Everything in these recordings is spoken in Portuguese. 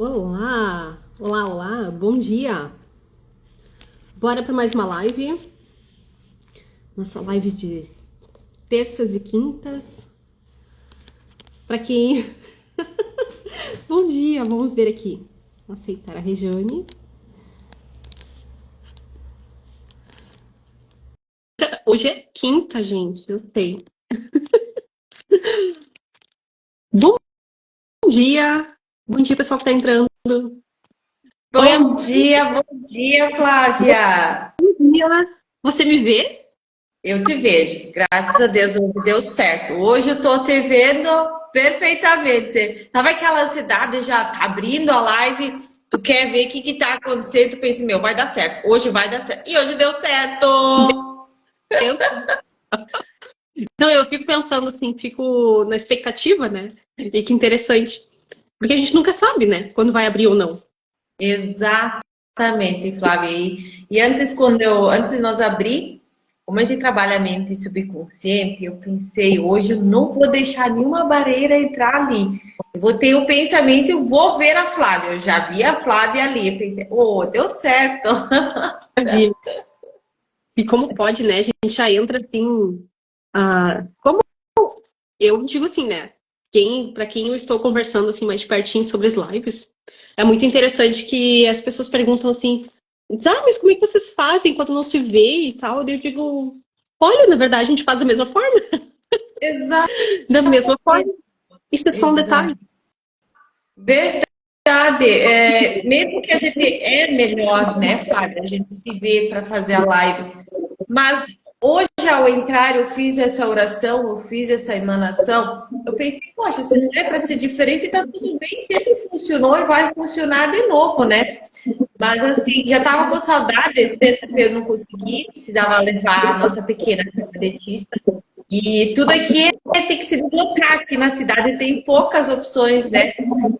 Olá, olá, olá, bom dia. Bora para mais uma live. Nossa live de terças e quintas. Para quem. Bom dia, vamos ver aqui. Aceitar a Regiane. Hoje é quinta, gente, eu sei. Bom dia. Bom dia, pessoal que tá entrando. Oi, Bom dia, Flávia. bom dia. Você me vê? Eu te vejo. Graças a Deus, deu certo. Hoje eu tô te vendo perfeitamente. Sabe aquela ansiedade já tá abrindo a live, tu quer ver o que que tá acontecendo, tu pensa, meu, vai dar certo. Hoje vai dar certo. E hoje deu certo. Não, eu fico pensando assim, fico na expectativa, né? E que interessante. Porque a gente nunca sabe, né? Quando vai abrir ou não. Exatamente, Flávia. E antes de nós abrir, como a gente trabalha a mente subconsciente, eu pensei, hoje eu não vou deixar nenhuma barreira entrar ali. Eu vou ter o pensamento, eu vou ver a Flávia. Eu já vi a Flávia ali. Eu pensei, oh, deu certo. E como pode, né? A gente já entra assim. Como eu digo assim, né? Para quem eu estou conversando assim mais de pertinho sobre as lives, é muito interessante que as pessoas perguntam assim: mas como é que vocês fazem quando não se vê e tal? Eu digo: olha, na verdade a gente faz da mesma forma, Exato, da mesma forma. Isso é só um detalhe. exato. Verdade. Mesmo que a gente é melhor, né, Flávia? A gente se vê para fazer a live. Mas hoje, ao entrar, eu fiz essa oração, eu fiz essa emanação. Eu pensei, poxa, se não é para ser diferente, tá tudo bem, sempre funcionou e vai funcionar de novo, né? Mas assim, já tava com saudades, terça-feira eu não consegui, precisava levar a nossa pequena dentista. E tudo aqui tem que se deslocar. Aqui na cidade tem poucas opções, né?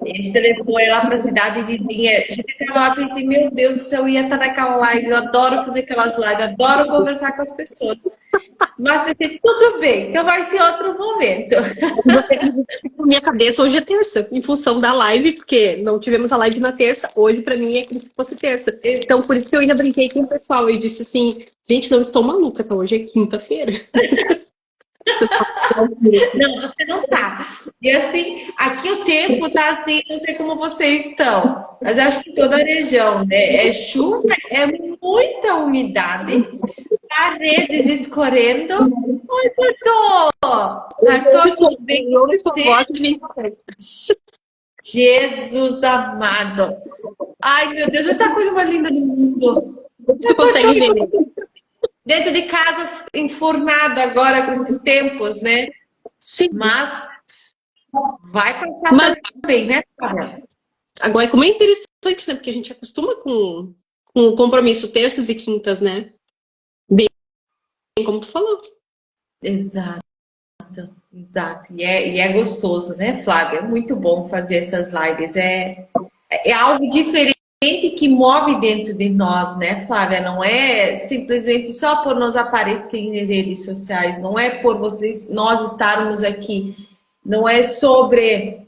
A gente levou ela para a cidade vizinha. A gente estava lá e pensei, meu Deus do céu, eu ia estar naquela live. Eu adoro fazer aquelas lives, adoro conversar com as pessoas. Mas pensei, tudo bem, então vai ser outro momento. Na minha cabeça, hoje é terça, em função da live, porque não tivemos a live na terça. Hoje, pra mim, é como se fosse terça. Então, por isso que eu ainda brinquei com o pessoal. Eu disse assim: gente, não estou maluca, então hoje é quinta-feira. Não, você não tá. E assim, aqui o tempo tá assim, não sei como vocês estão, mas acho que toda a região, né? É chuva, é muita umidade, paredes escorrendo. Oi, Arthur! Arthur, tudo bem Eu com só você? gosto de mim. Jesus amado! Ai, meu Deus, outra coisa mais linda do mundo. Tu Já consegue pensou ver. dentro de casa enfurnada agora com esses tempos, né? Sim. Mas vai Mas passar também, né, Flávia? agora, como é interessante, né? Porque a gente acostuma com o compromisso terças e quintas, né? Bem como tu falou. Exato, exato. E é gostoso, né, Flávia? É muito bom fazer essas lives. É algo diferente que move dentro de nós, né, Flávia? Não é simplesmente só por nos aparecer em redes sociais, não é por nós estarmos aqui, não é sobre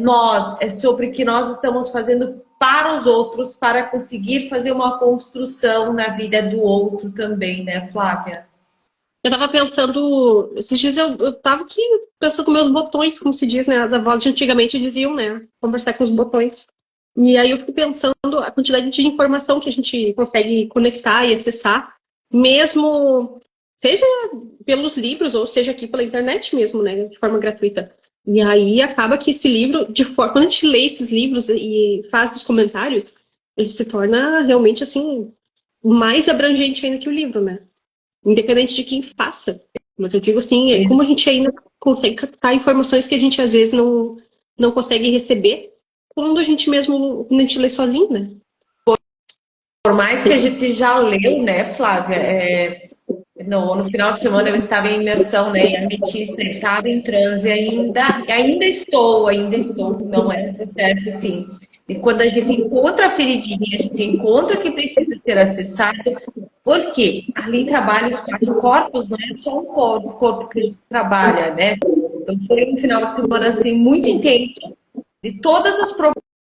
nós, é sobre o que nós estamos fazendo para os outros, para conseguir fazer uma construção na vida do outro também, né, Flávia? Eu tava pensando, esses dias eu tava aqui pensando com meus botões, como se diz, né? As avós de antigamente diziam, né? Conversar com os botões. E aí eu fico pensando a quantidade de informação que a gente consegue conectar e acessar, mesmo seja pelos livros ou seja aqui pela internet mesmo, né? De forma gratuita. E aí acaba que esse livro, quando a gente lê esses livros e faz os comentários, ele se torna realmente assim mais abrangente ainda que o livro, né? Independente de quem faça. Mas eu digo assim, é como a gente ainda consegue captar informações que a gente às vezes não consegue receber quando a gente mesmo, quando a gente lê sozinho, né? Por mais que a gente já leu, né, Flávia? No final de semana eu estava em imersão, né? E a ametista estava em transe ainda, ainda estou, não é um processo assim. E quando a gente encontra a feridinha, a gente encontra que precisa ser acessado, porque ali trabalha os quatro corpos, não é só um corpo, o corpo que a gente trabalha, né? Então foi um final de semana assim muito intenso, de todas as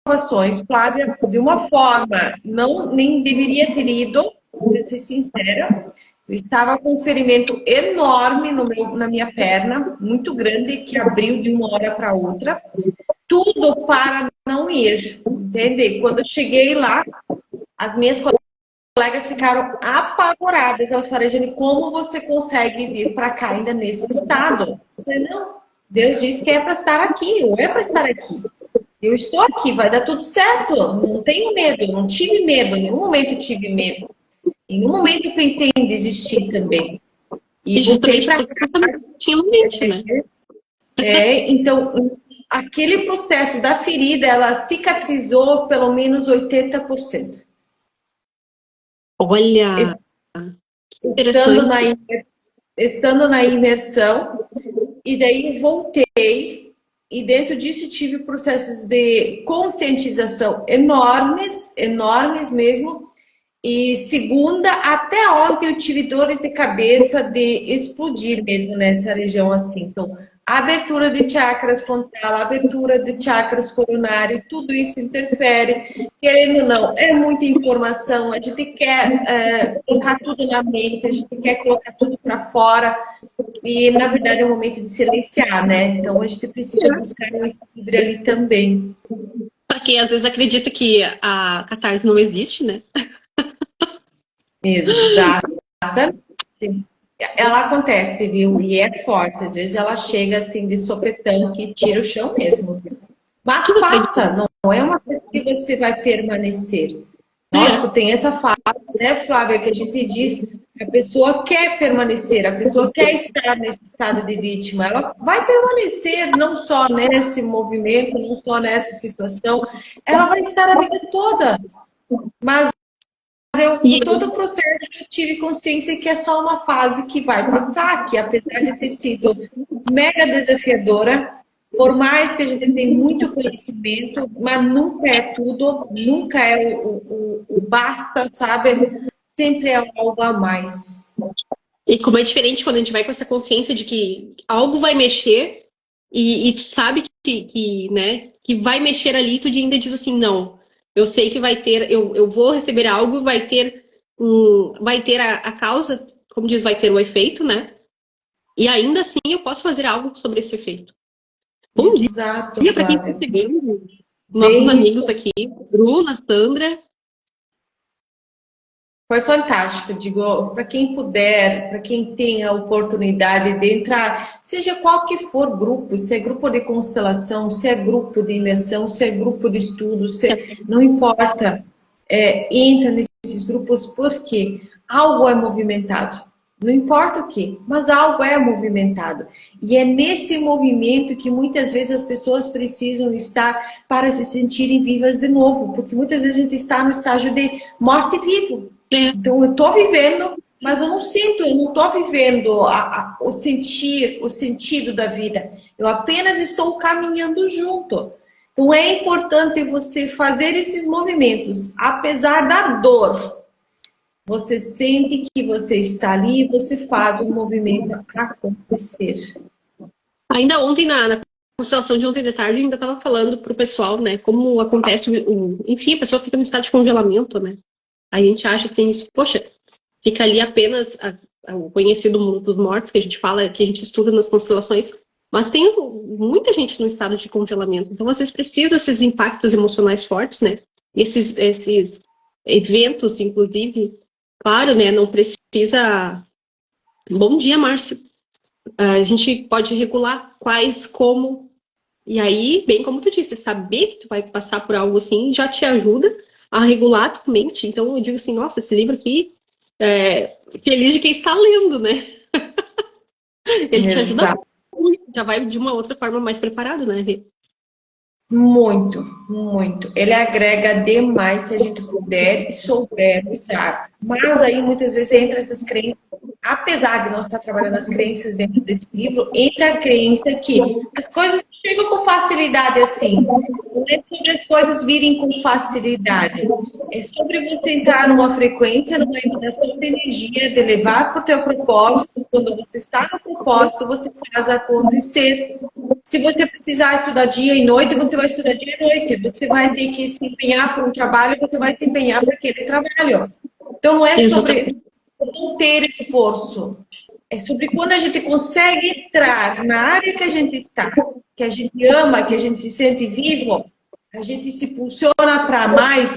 comprovações, Flávia, de uma forma, não nem deveria ter ido, para ser sincera. Eu estava com um ferimento enorme na minha perna, muito grande, que abriu de uma hora para outra. Tudo para não ir, entende? Quando eu cheguei lá, as minhas colegas ficaram apavoradas. Elas falaram, Jane, como você consegue vir para cá ainda nesse estado? Eu falei, não, Deus disse que é para estar aqui, ou é para estar aqui. Eu estou aqui, vai dar tudo certo. Não tenho medo, não tive medo, em nenhum momento tive medo. Em nenhum momento eu pensei em desistir também. E voltei para cá. Tinha um mente, né? Então, aquele processo da ferida, ela cicatrizou pelo menos 80%. Olha, que interessante. Estando na imersão, e daí eu voltei, e dentro disso tive processos de conscientização enormes, enormes mesmo. E segunda, até ontem eu tive dores de cabeça de explodir mesmo nessa região assim. Então, abertura de chakras frontal, abertura de chakras coronário, tudo isso interfere. Querendo ou não, é muita informação, a gente quer colocar tudo na mente, a gente quer colocar tudo para fora. E, na verdade, é um momento de silenciar, né? Então, a gente precisa buscar um equilíbrio ali também. Para quem às vezes acredita que a catarse não existe, né? Exatamente. Ela acontece, viu? E é forte. Às vezes ela chega assim de sopetão que tira o chão mesmo. Mas passa, não é uma coisa que você vai permanecer. Lógico, tem essa fase, né, Flávia, que a gente diz que a pessoa quer permanecer, a pessoa quer estar nesse estado de vítima. Ela vai permanecer não só nesse movimento, não só nessa situação, ela vai estar a vida toda. Mas com todo o processo, eu tive consciência que é só uma fase que vai passar, que apesar de ter sido mega desafiadora, por mais que a gente tenha muito conhecimento, mas nunca é tudo, nunca é o basta, sabe? Sempre é algo a mais. E como é diferente quando a gente vai com essa consciência de que algo vai mexer e tu sabe né, que vai mexer ali, tu ainda diz assim, não, eu sei que vai ter, eu vou receber algo, vai ter a causa, como diz, vai ter o efeito, né? E ainda assim eu posso fazer algo sobre esse efeito. Bom Exato, dia para quem está chegando, nossos amigos aqui, Bruna, Sandra. Foi fantástico, digo, para quem puder, para quem tem a oportunidade de entrar, seja qual que for grupo, se é grupo de constelação, se é grupo de imersão, se é grupo de estudo, não importa, entra nesses grupos porque algo é movimentado, não importa o que, mas algo é movimentado. E é nesse movimento que muitas vezes as pessoas precisam estar para se sentirem vivas de novo, porque muitas vezes a gente está no estágio de morte vivo. Então, eu estou vivendo, mas eu não sinto, eu não estou vivendo o sentido da vida. Eu apenas estou caminhando junto. Então, é importante você fazer esses movimentos. Apesar da dor, você sente que você está ali e você faz o movimento acontecer. Ainda ontem, na constelação de ontem de tarde, eu ainda estava falando para o pessoal, né, como acontece, enfim, a pessoa fica no estado de congelamento, né? A gente acha assim, poxa, fica ali apenas o conhecido mundo dos mortos, que a gente fala, que a gente estuda nas constelações, mas tem muita gente no estado de congelamento. Então, vocês precisam desses impactos emocionais fortes, né? Esses eventos, inclusive, claro, né? Não precisa... Bom dia, Márcio. A gente pode regular quais, como... E aí, bem como tu disse, saber que tu vai passar por algo assim já te ajuda a regular a tua mente. Então eu digo assim, nossa, esse livro aqui, feliz de quem está lendo, né? Ele te ajuda muito, já vai de uma outra forma mais preparado, né, Rê? Muito, muito. Ele agrega demais se a gente puder e souber usar. Mas aí muitas vezes entra essas crenças, apesar de nós estar trabalhando as crenças dentro desse livro, entra a crença que as coisas chegam com facilidade assim. Não é sobre as coisas virem com facilidade. É sobre você entrar numa frequência, numa vibração de energia, de levar para o teu propósito. Quando você está no propósito, você faz acontecer. Se você precisar estudar dia e noite, você vai estudar dia e noite. Você vai ter que se empenhar por um trabalho, você vai se empenhar por aquele trabalho. Então, não é sobre não ter esforço. É sobre quando a gente consegue entrar na área que a gente está, que a gente ama, que a gente se sente vivo, a gente se impulsiona para mais,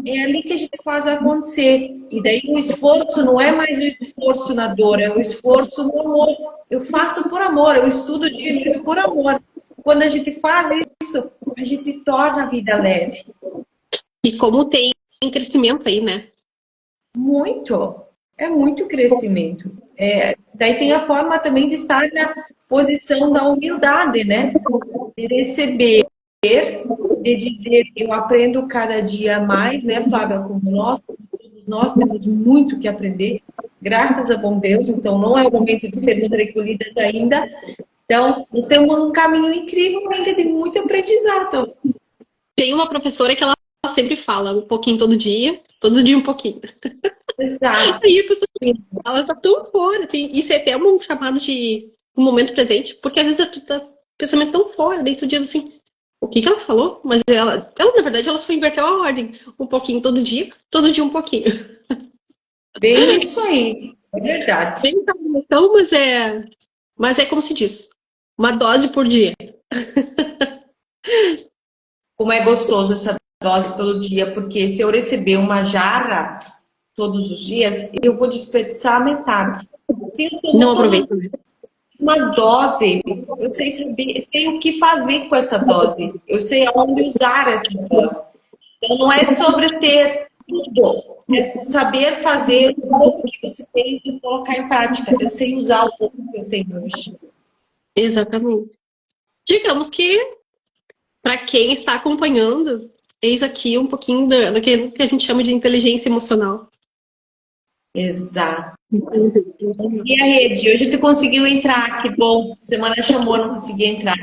é ali que a gente faz acontecer. E daí o esforço não é mais o esforço na dor, é o esforço no amor. Eu faço por amor, eu estudo de por amor. Quando a gente faz isso, a gente torna a vida leve. E como tem crescimento aí, né? Muito. É muito crescimento. Daí tem a forma também de estar na posição da humildade, né? De receber, de dizer, eu aprendo cada dia mais, né, Flávia? Como nós temos muito que aprender, graças a bom Deus, então não é o momento de sermos recolhidas ainda. Então, nós temos um caminho incrível ainda de muito aprendizado. Tem uma professora que ela sempre fala um pouquinho todo dia um pouquinho. Exato. Aí a pessoa, ela tá tão fora, assim, isso é até um chamado de um momento presente, porque às vezes tu tá pensamento tão fora, daí tu diz assim, o que ela falou? Mas ela, na verdade, ela só inverteu a ordem, um pouquinho todo dia um pouquinho. Bem isso aí, é verdade. Bem, então, mas é como se diz, uma dose por dia. Como é gostoso essa dose todo dia, porque se eu receber uma jarra todos os dias, eu vou desperdiçar a metade. Se eu tomo Não aproveita. uma dose, eu sei o que fazer com essa dose, eu sei aonde usar essa dose. Então, não é sobre ter tudo, é saber fazer o pouco que você tem e colocar em prática. Eu sei usar o pouco que eu tenho hoje. Exatamente. Digamos que, para quem está acompanhando, eis aqui um pouquinho daquilo que a gente chama de inteligência emocional. Exato. E a rede? Hoje tu conseguiu entrar, que bom. Semana chamou, não consegui entrar.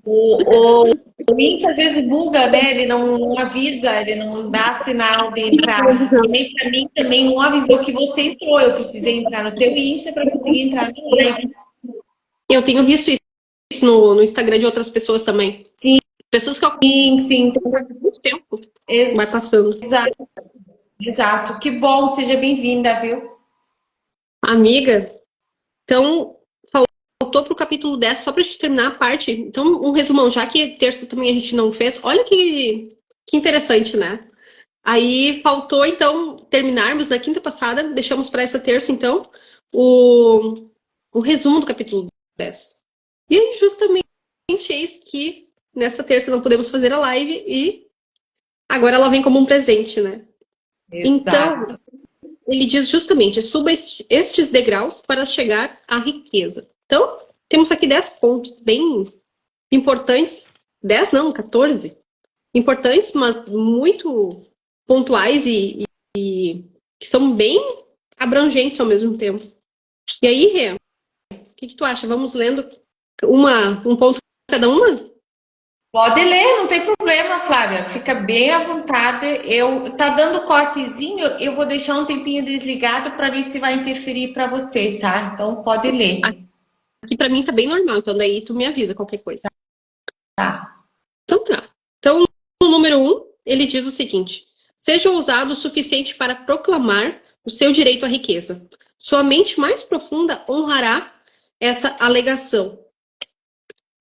O Insta às vezes buga, né? Ele não avisa, ele não dá sinal de entrar. E para mim também não avisou que você entrou. Eu precisei entrar no teu Insta para conseguir entrar no live. Eu tenho visto isso no Instagram de outras pessoas também. Sim. Pessoas que eu Sim. Então, muito tempo vai passando. Exato. Que bom, seja bem-vinda, viu? Amiga, então faltou para o capítulo 10, só para a gente terminar a parte. Então, um resumão, já que terça também a gente não fez. Olha que interessante, né? Aí faltou, então, terminarmos na quinta passada, deixamos para essa terça, então, o resumo do capítulo 10. E aí, justamente, eis que nessa terça não podemos fazer a live e agora ela vem como um presente, né? Exato. Então, ele diz justamente, suba estes degraus para chegar à riqueza. Então, temos aqui 10 pontos bem importantes. 10 não, 14. Importantes, mas muito pontuais e que são bem abrangentes ao mesmo tempo. E aí, Rê, o que tu acha? Vamos lendo um ponto cada uma? Pode ler, não tem problema, Flávia. Fica bem à vontade. Tá dando cortezinho, eu vou deixar um tempinho desligado para ver se vai interferir para você, tá? Então pode ler. Aqui para mim tá bem normal, então daí tu me avisa qualquer coisa. Tá. Então tá. Então, no número 1, ele diz o seguinte: seja ousado o suficiente para proclamar o seu direito à riqueza. Sua mente mais profunda honrará essa alegação.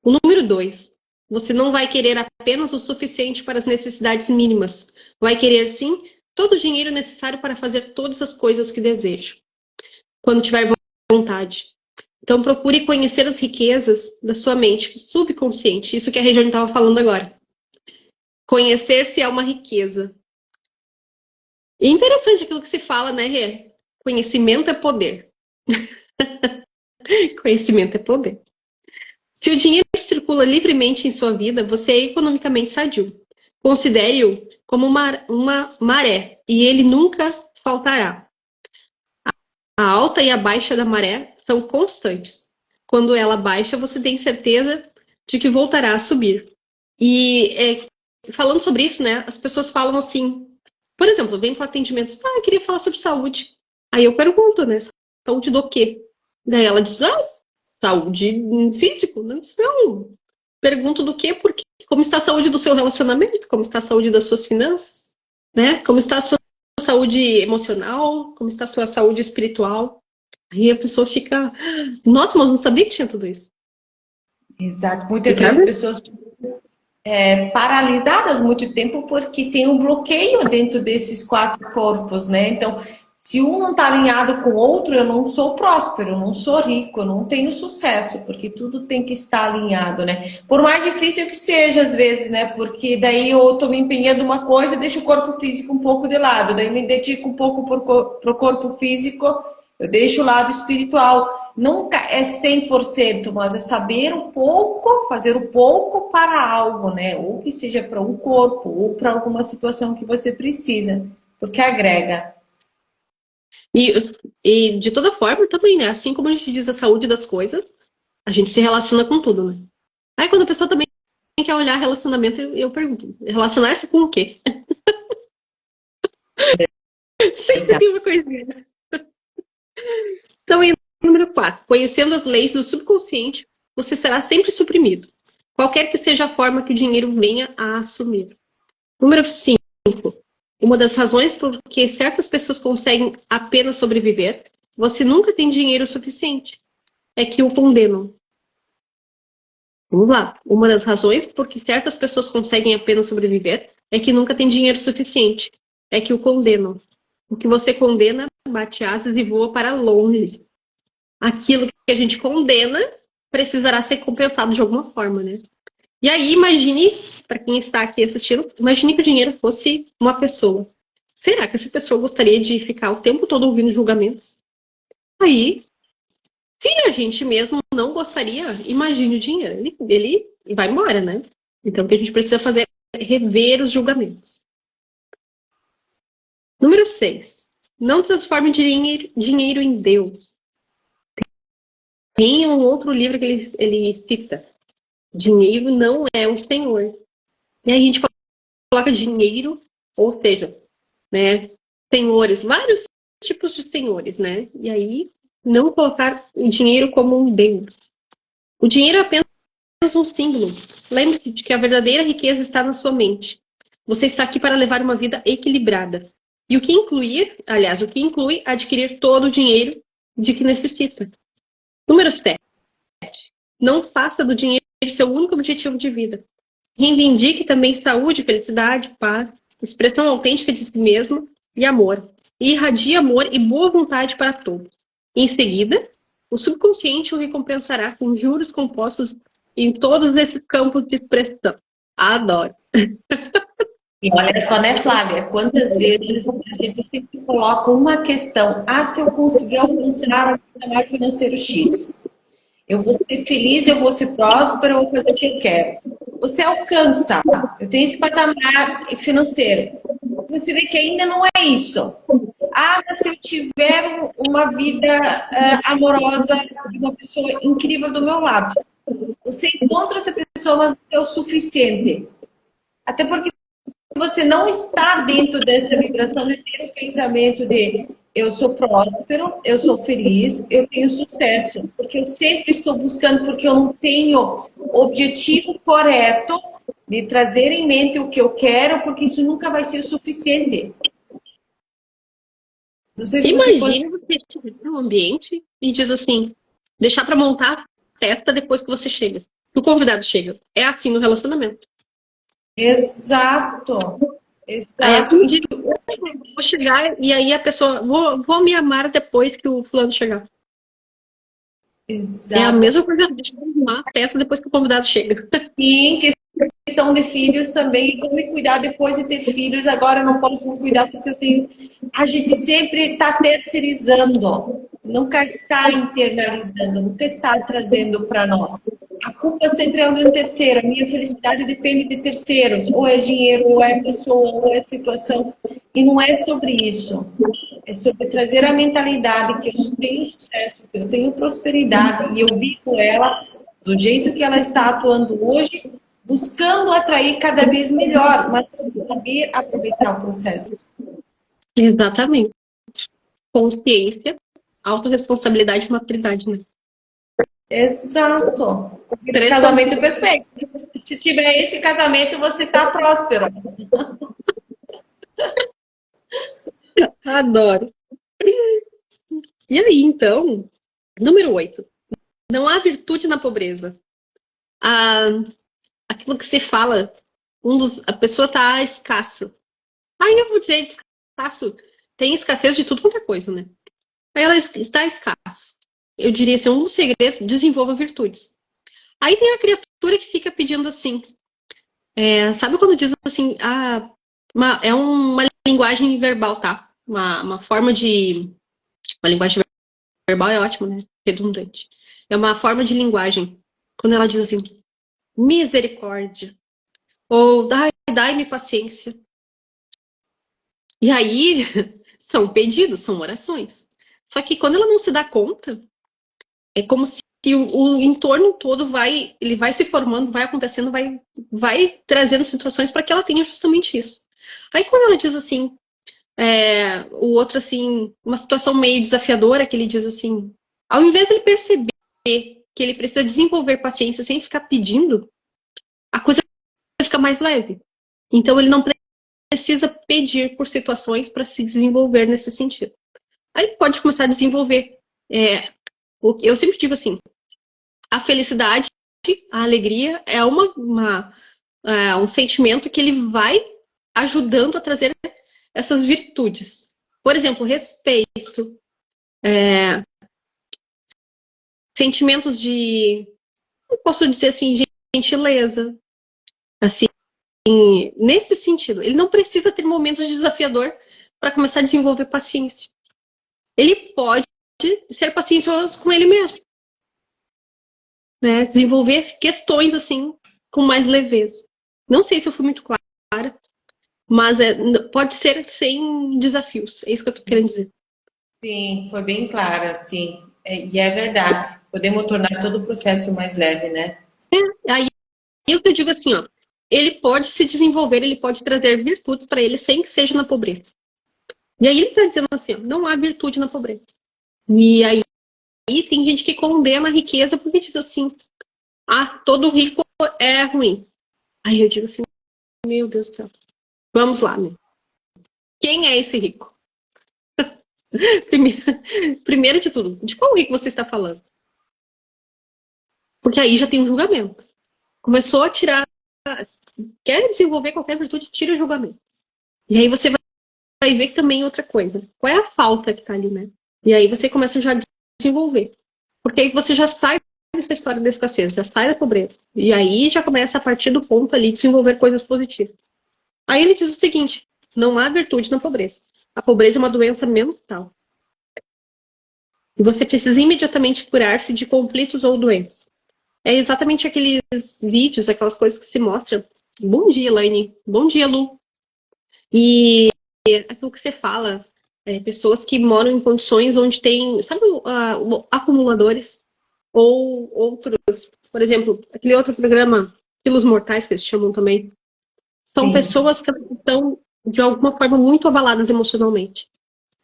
O número 2, você não vai querer apenas o suficiente para as necessidades mínimas. Vai querer, sim, todo o dinheiro necessário para fazer todas as coisas que deseja, quando tiver vontade. Então, procure conhecer as riquezas da sua mente subconsciente. Isso que a Regiane estava falando agora. Conhecer-se é uma riqueza. E é interessante aquilo que se fala, né, Rê? Conhecimento é poder. Conhecimento é poder. Se o dinheiro circula livremente em sua vida, você é economicamente sadio. Considere-o como uma maré, e ele nunca faltará. A alta e a baixa da maré são constantes. Quando ela baixa, você tem certeza de que voltará a subir. E falando sobre isso, né, as pessoas falam assim, por exemplo, vem para o atendimento, eu queria falar sobre saúde. Aí eu pergunto, né, saúde do quê? Daí ela diz, saúde físico. Não, Pergunto do quê? Porque como está a saúde do seu relacionamento? Como está a saúde das suas finanças? Né? Como está a sua saúde emocional? Como está a sua saúde espiritual? Aí a pessoa fica, nossa, mas não sabia que tinha tudo isso. Exato. E Muitas vezes as sabe? pessoas paralisadas muito tempo porque tem um bloqueio dentro desses quatro corpos, né? Então, se um não está alinhado com o outro, eu não sou próspero, eu não sou rico, eu não tenho sucesso, porque tudo tem que estar alinhado, né? Por mais difícil que seja, às vezes, né? Porque daí eu estou me empenhando uma coisa e deixo o corpo físico um pouco de lado, daí me dedico um pouco para o corpo físico, eu deixo o lado espiritual. Nunca é 100%, mas é saber um pouco, fazer o pouco para algo, né? Ou que seja para um corpo, ou para alguma situação que você precisa, porque agrega. E, e de toda forma também, né? Assim como a gente diz a saúde das coisas, a gente se relaciona com tudo, né? Aí quando a pessoa também quer olhar relacionamento, eu pergunto, relacionar-se com o quê? Sempre tem uma coisinha. Então, em número 4, conhecendo as leis do subconsciente, você será sempre suprimido, qualquer que seja a forma que o dinheiro venha a assumir. Número 5, uma das razões por que certas pessoas conseguem apenas sobreviver, você nunca tem dinheiro suficiente, é que o condenam. Vamos lá. Uma das razões por que certas pessoas conseguem apenas sobreviver é que nunca tem dinheiro suficiente, é que o condenam. O que você condena bate asas e voa para longe. Aquilo que a gente condena precisará ser compensado de alguma forma, né? E aí, imagine, para quem está aqui assistindo, imagine que o dinheiro fosse uma pessoa. Será que essa pessoa gostaria de ficar o tempo todo ouvindo julgamentos? Aí, se a gente mesmo não gostaria, imagine o dinheiro. Ele vai embora, né? Então, o que a gente precisa fazer é rever os julgamentos. Número 6. Não transforme dinheiro em Deus. Tem um outro livro que ele cita. Dinheiro não é o Senhor. E aí a gente coloca dinheiro, ou seja, né, senhores, vários tipos de senhores, né? E aí não colocar o dinheiro como um Deus. O dinheiro é apenas um símbolo. Lembre-se de que a verdadeira riqueza está na sua mente. Você está aqui para levar uma vida equilibrada. E o que inclui adquirir todo o dinheiro de que necessita. Número 7. Não faça do dinheiro seu único objetivo de vida. Reivindique também saúde, felicidade, paz, expressão autêntica de si mesmo e amor. E irradie amor e boa vontade para todos. Em seguida, o subconsciente o recompensará com juros compostos em todos esses campos de expressão. Adoro. E olha só, né, Flávia? Quantas vezes a gente sempre coloca uma questão: ah, se eu conseguir alcançar o patamar financeiro X, eu vou ser feliz, eu vou ser próspero, eu vou fazer o que eu quero. Você alcança, eu tenho esse patamar financeiro. Você vê que ainda não é isso. Ah, mas se eu tiver uma vida amorosa de uma pessoa incrível do meu lado, você encontra essa pessoa, mas não é o suficiente. Até porque você não está dentro dessa vibração de ter o pensamento de eu sou próspero, eu sou feliz, eu tenho sucesso, porque eu sempre estou buscando, porque eu não tenho o objetivo correto de trazer em mente o que eu quero, porque isso nunca vai ser o suficiente. Não sei se você pode... Imagine você estiver no ambiente e diz assim, deixar para montar a festa depois que você chega. Que o convidado chega. É assim no relacionamento. Exato, Aí exato. algum dia eu vou chegar e aí a pessoa, vou me amar depois que o fulano chegar. É a Exato. mesma coisa, deixa eu arrumar a festa depois que o convidado chega. Sim, questão de filhos também, como me cuidar depois de ter filhos, agora eu não posso me cuidar porque eu tenho. A gente sempre está terceirizando, nunca está internalizando, nunca está trazendo para nós. A culpa sempre é alguém terceiro, a minha felicidade depende de terceiros, ou é dinheiro, ou é pessoa, ou é situação, e não é sobre isso. É sobre trazer a mentalidade que eu tenho sucesso, que eu tenho prosperidade e eu vivo ela do jeito que ela está atuando hoje, buscando atrair cada vez melhor, mas saber aproveitar o processo. Exatamente. Consciência, autorresponsabilidade e maturidade, né? Exato. Três Casamento perfeito. Se tiver esse casamento, você tá próspero. Adoro. E aí, então, número 8. Não há virtude na pobreza. Ah, aquilo que se fala, a pessoa está escassa. Aí eu vou dizer escasso. Tem escassez de tudo quanto é coisa, né? Aí ela está escassa. Eu diria assim, um dos segredos, desenvolva virtudes. Aí tem a criatura que fica pedindo assim. Sabe quando diz assim, é uma linguagem verbal, tá? Uma forma de. Uma linguagem verbal é ótimo, né? Redundante. É uma forma de linguagem. Quando ela diz assim, misericórdia. Ou dai-me paciência. E aí, são pedidos, são orações. Só que quando ela não se dá conta, é como se o entorno todo ele vai se formando, vai acontecendo, vai trazendo situações para que ela tenha justamente isso. Aí quando ela diz assim, o outro assim, uma situação meio desafiadora, que ele diz assim, ao invés de ele perceber que ele precisa desenvolver paciência sem ficar pedindo, a coisa fica mais leve. Então ele não precisa pedir por situações para se desenvolver nesse sentido. Aí pode começar a desenvolver. Eu sempre digo assim, a felicidade, a alegria é um sentimento que ele vai ajudando a trazer essas virtudes. Por exemplo, respeito, sentimentos de, eu posso dizer assim, de gentileza, assim, nesse sentido. Ele não precisa ter momentos desafiador para começar a desenvolver paciência. Ele pode ser paciencioso com ele mesmo, né? Desenvolver questões assim com mais leveza. Não sei se eu fui muito clara, mas pode ser sem desafios. É isso que eu tô querendo dizer. Sim, foi bem clara, sim. E é verdade. Podemos tornar todo o processo mais leve, né? Aí o que eu digo assim, ó, ele pode se desenvolver, ele pode trazer virtudes para ele sem que seja na pobreza. E aí ele está dizendo assim, ó, não há virtude na pobreza. E aí tem gente que condena a riqueza porque diz assim, todo rico é ruim. Aí eu digo assim, meu Deus do céu. Vamos lá, né? Quem é esse rico? Primeiro de tudo, de qual rico você está falando? Porque aí já tem um julgamento. Começou a tirar, quer desenvolver qualquer virtude, tira o julgamento. E aí você vai ver que também outra coisa. Qual é a falta que tá ali, né? E aí você começa já a desenvolver. Porque aí você já sai dessa história da escassez, já sai da pobreza. E aí já começa a partir do ponto ali desenvolver coisas positivas. Aí ele diz o seguinte, não há virtude na pobreza. A pobreza é uma doença mental. E você precisa imediatamente curar-se de conflitos ou doenças. É exatamente aqueles vídeos, aquelas coisas que se mostram. Bom dia, Elaine. Bom dia, Lu. E aquilo que você fala, pessoas que moram em condições onde tem, sabe, acumuladores ou outros, por exemplo, aquele outro programa, Quilos Mortais, que eles chamam também, são Sim. pessoas que estão, de alguma forma, muito abaladas emocionalmente.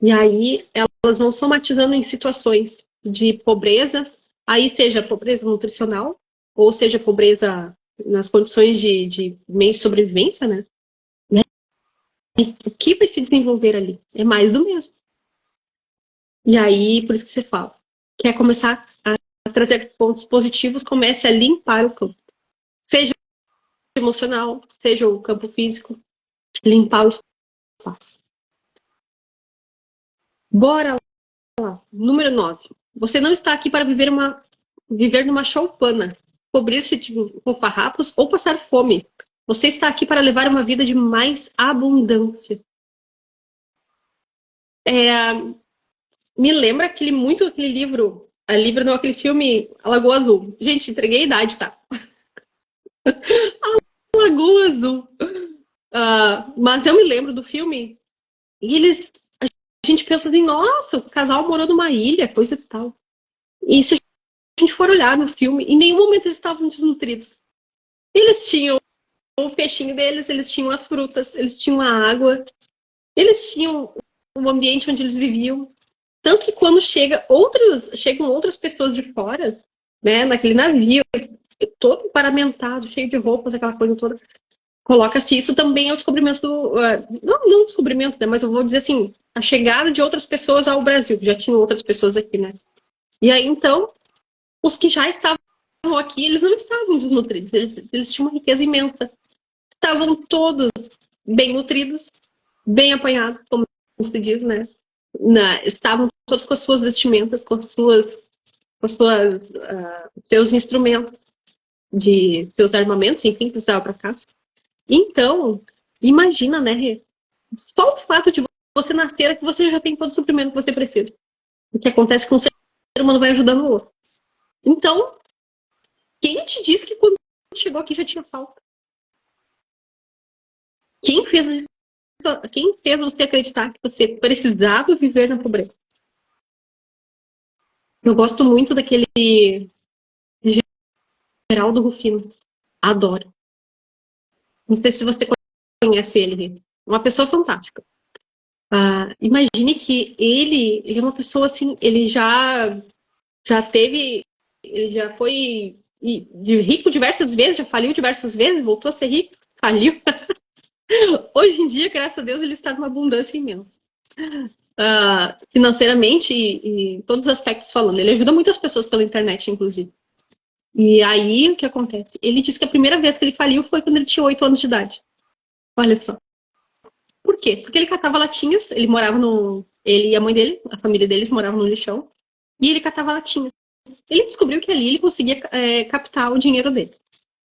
E aí elas vão somatizando em situações de pobreza, aí seja pobreza nutricional, ou seja pobreza nas condições de meio de sobrevivência, né? E o que vai se desenvolver ali? É mais do mesmo. E aí, por isso que você fala, quer começar a trazer pontos positivos, comece a limpar o campo. Seja emocional, seja o campo físico, limpar o espaço. Bora lá. Número 9. Você não está aqui para viver numa choupana, cobrir-se com farrapos ou passar fome. Você está aqui para levar uma vida de mais abundância. Me lembra aquele livro, não, aquele filme A Lagoa Azul. Gente, entreguei a idade, tá? A Lagoa Azul. Mas eu me lembro do filme e a gente pensa assim, nossa, o casal morou numa ilha, coisa e tal. E se a gente for olhar no filme, em nenhum momento eles estavam desnutridos. Eles tinham o peixinho deles, eles tinham as frutas, eles tinham a água, eles tinham o ambiente onde eles viviam. Tanto que quando chegam outras pessoas de fora, né, naquele navio, todo paramentado, cheio de roupas, aquela coisa toda. Coloca-se isso também ao descobrimento do... não descobrimento, né, mas eu vou dizer assim, a chegada de outras pessoas ao Brasil. Já tinham outras pessoas aqui, né? E aí, então, os que já estavam aqui, eles não estavam desnutridos. Eles tinham uma riqueza imensa. Estavam todos bem nutridos, bem apanhados, como se diz, né? Estavam todos com as suas vestimentas, com seus instrumentos, seus armamentos, enfim, que precisava para caça. Então, imagina, né, Rê? Só o fato de você nascer é que você já tem todo o suprimento que você precisa. O que acontece com o ser humano vai ajudando o outro. Então, quem te disse que quando chegou aqui já tinha falta? Quem fez você acreditar que você precisava viver na pobreza? Eu gosto muito daquele Geraldo Rufino. Adoro. Não sei se você conhece ele. Uma pessoa fantástica. Imagine que ele é uma pessoa assim, ele já foi de rico diversas vezes, já faliu diversas vezes, voltou a ser rico, faliu. Hoje em dia, graças a Deus, ele está numa abundância imensa. Financeiramente e em todos os aspectos falando. Ele ajuda muitas pessoas pela internet, inclusive. E aí, o que acontece? Ele disse que a primeira vez que ele faliu foi quando ele tinha 8 anos de idade. Olha só. Por quê? Porque ele catava latinhas, ele morava no... Ele e a mãe dele, a família deles moravam no lixão, e ele catava latinhas. Ele descobriu que ali ele conseguia captar o dinheiro dele.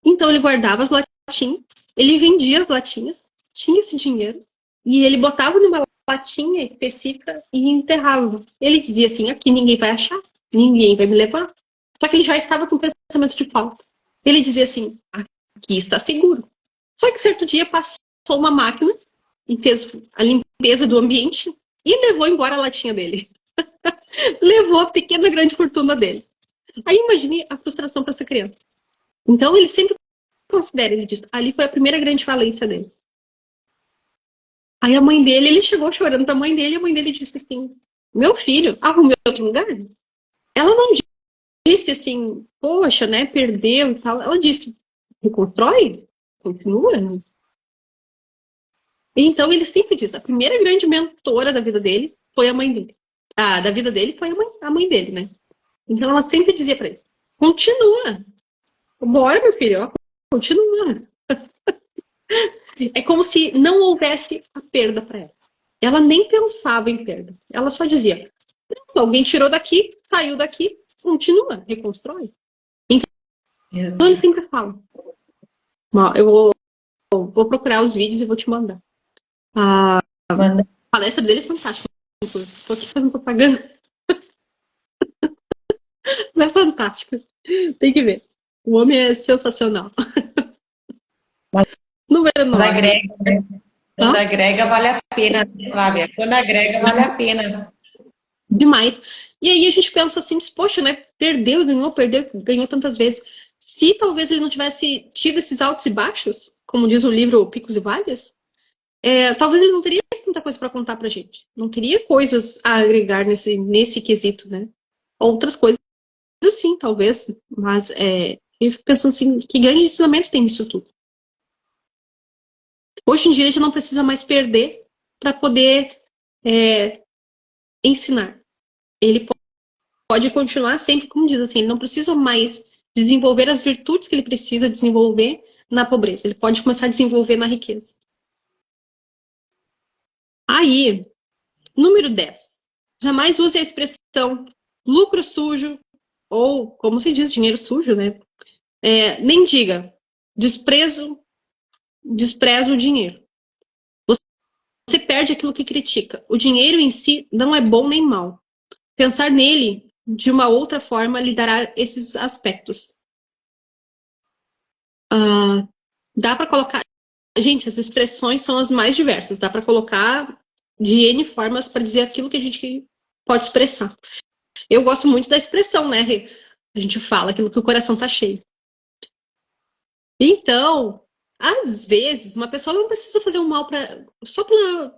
Então ele guardava as latinhas, ele vendia as latinhas, tinha esse dinheiro, e ele botava numa latinha específica e enterrava. Ele dizia assim, aqui ninguém vai achar, ninguém vai me levar. Só que ele já estava com pensamento de falta. Ele dizia assim, aqui está seguro. Só que certo dia passou uma máquina e fez a limpeza do ambiente e levou embora a latinha dele. Levou a pequena grande fortuna dele. Aí imagine a frustração para essa criança. Então ele sempre considera, ele diz, ali foi a primeira grande falência dele. Aí a mãe dele, ele chegou chorando para a mãe dele e a mãe dele disse assim, meu filho, arrumei outro lugar? Ela não disse assim, poxa, né, perdeu e tal. Ela disse, reconstrói, continua. Então ele sempre diz, a primeira grande mentora da vida dele foi a mãe dele. Da vida dele foi a mãe dele, né? Então ela sempre dizia para ele, continua. Bora, meu filho, ó, continua. É como se não houvesse a perda para ela. Ela nem pensava em perda. Ela só dizia, alguém tirou daqui, saiu daqui, continua, reconstrói. Então ele sempre fala. Eu vou procurar os vídeos e vou te mandar. A palestra dele é fantástica. Estou aqui fazendo propaganda. Não é fantástica. Tem que ver. O homem é sensacional. Número 9. Agrega, né? Quando agrega, vale a pena, Flávia. Quando agrega, vale a pena. Demais. E aí a gente pensa assim, poxa, né? Perdeu, ganhou tantas vezes. Se talvez ele não tivesse tido esses altos e baixos, como diz o livro Picos e Vales, talvez ele não teria tanta coisa para contar pra gente. Não teria coisas a agregar nesse quesito, né? Outras coisas sim, talvez. Mas eu fico pensando assim, que grande ensinamento tem nisso tudo. Hoje em dia a gente não precisa mais perder para poder ensinar. Ele pode continuar sempre, como diz assim, ele não precisa mais desenvolver as virtudes que ele precisa desenvolver na pobreza. Ele pode começar a desenvolver na riqueza. Aí, número 10. Jamais use a expressão lucro sujo, ou, como se diz, dinheiro sujo, né? Nem diga desprezo o dinheiro. Você perde aquilo que critica. O dinheiro em si não é bom nem mal. Pensar nele de uma outra forma lhe dará esses aspectos. Dá para colocar... Gente, as expressões são as mais diversas. Dá para colocar de N formas para dizer aquilo que a gente pode expressar. Eu gosto muito da expressão, né? A gente fala aquilo que o coração tá cheio. Então, às vezes, uma pessoa não precisa fazer um mal só pela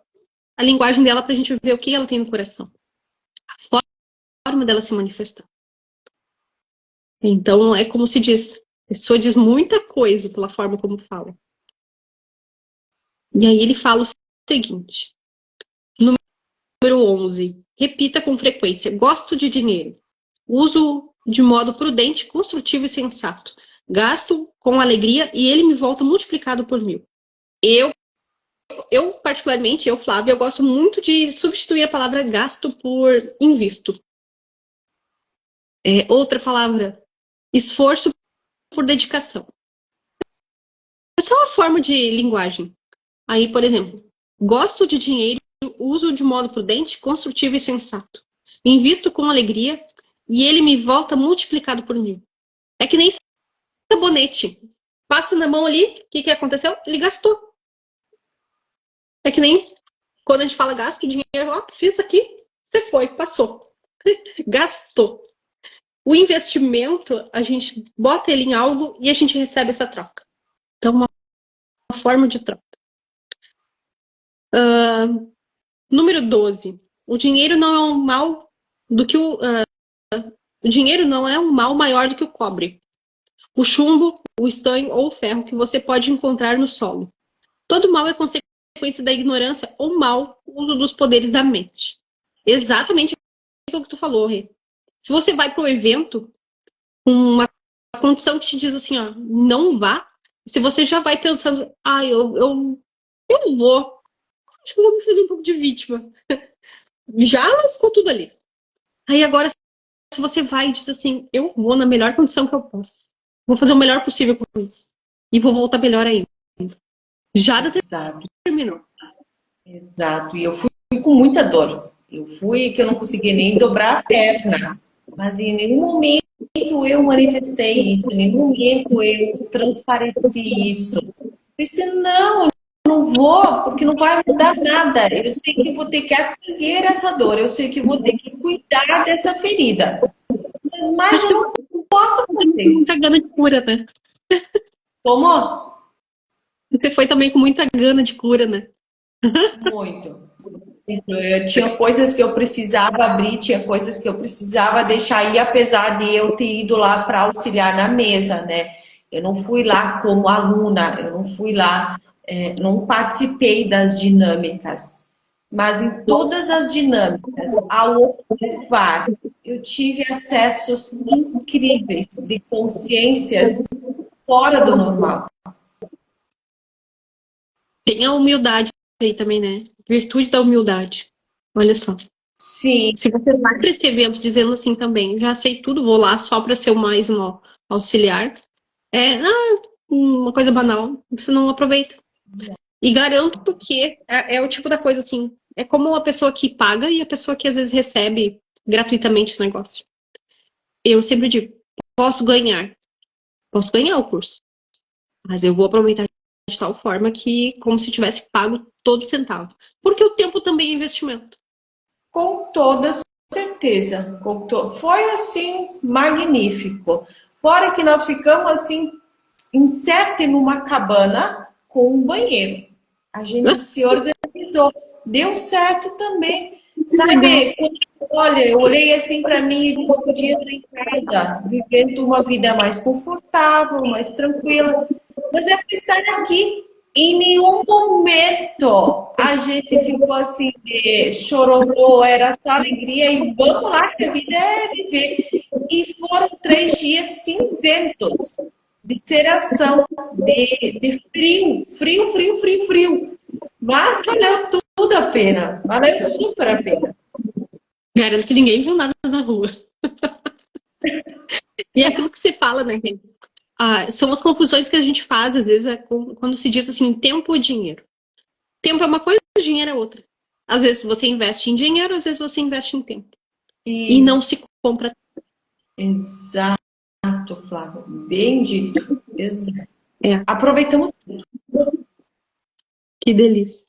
a linguagem dela pra gente ver o que ela tem no coração. A forma dela se manifestar. Então, é como se diz, a pessoa diz muita coisa pela forma como fala. E aí ele fala o seguinte, número 11, repita com frequência, gosto de dinheiro, uso de modo prudente, construtivo e sensato, gasto com alegria e ele me volta multiplicado por 1000. Eu particularmente, Flávia, eu gosto muito de substituir a palavra gasto por invisto. Outra palavra, esforço por dedicação. É só uma forma de linguagem. Aí, por exemplo, gosto de dinheiro, uso de modo prudente, construtivo e sensato. Invisto com alegria e ele me volta multiplicado por 1000. É que nem sabonete. Passa na mão ali, o que aconteceu? Ele gastou. É que nem quando a gente fala gasto, dinheiro, ó, fiz aqui, você foi, passou. Gastou. O investimento, a gente bota ele em algo e a gente recebe essa troca. Então, uma forma de troca. Número 12. O dinheiro não é um mal do que o dinheiro não é um mal maior do que o cobre, o chumbo, o estanho ou o ferro que você pode encontrar no solo. Todo mal é consequência da ignorância ou mau uso dos poderes da mente. Exatamente aquilo que tu falou, Rê. Se você vai para o evento com uma condição que te diz assim, ó, não vá, se você já vai pensando, eu vou, acho que eu vou me fazer um pouco de vítima. Já lascou tudo ali. Aí agora, se você vai e diz assim, eu vou na melhor condição que eu posso. Vou fazer o melhor possível com isso. E vou voltar melhor ainda. Já terminou. Exato. E eu fui com muita dor. Eu fui que eu não conseguia nem dobrar a perna. Mas em nenhum momento eu manifestei isso. Em nenhum momento eu transpareci isso. Eu disse, não, eu não vou, porque não vai mudar nada. Eu sei que vou ter que acolher essa dor. Eu sei que vou ter que cuidar dessa ferida. Mas mais eu não posso fazer. Tem muita gana de cura, né? Como? Você foi também com muita gana de cura, né? Muito. Eu tinha coisas que eu precisava abrir, tinha coisas que eu precisava deixar ir, apesar de eu ter ido lá para auxiliar na mesa, né? Eu não fui lá como aluna, eu não fui lá, não participei das dinâmicas. Mas em todas as dinâmicas, ao observar, eu tive acessos incríveis de consciências fora do normal. Tem a humildade aí também, né? Virtude da humildade. Olha só. Sim. Se você vai para esse evento dizendo assim também, já sei tudo, vou lá só para ser mais um auxiliar, uma coisa banal, você não aproveita. E garanto que é o tipo da coisa assim, é como a pessoa que paga e a pessoa que às vezes recebe gratuitamente o negócio. Eu sempre digo, posso ganhar o curso, mas eu vou aproveitar de tal forma que como se tivesse pago todo centavo. Porque o tempo também é investimento. Com toda certeza. Foi assim, magnífico. Fora que nós ficamos assim, em 7 numa cabana com um banheiro. A gente se organizou. Deu certo também. Sabe, olha, eu olhei assim para mim e disse, podia estar em casa, vivendo uma vida mais confortável, mais tranquila. Mas é para estar aqui. Em nenhum momento a gente ficou assim, chororô, era só alegria e vamos lá que a vida é viver. E foram 3 dias cinzentos de seração, de frio. Mas valeu tudo a pena, valeu super a pena. Garanto que ninguém viu nada na rua. E é aquilo que se fala, né, gente? São as confusões que a gente faz, às vezes, quando se diz assim, tempo ou dinheiro. Tempo é uma coisa, dinheiro é outra. Às vezes você investe em dinheiro, às vezes você investe em tempo. Isso. E não se compra. Exato, Flávia. Bem dito. Exato. Aproveitamos tudo. Que delícia.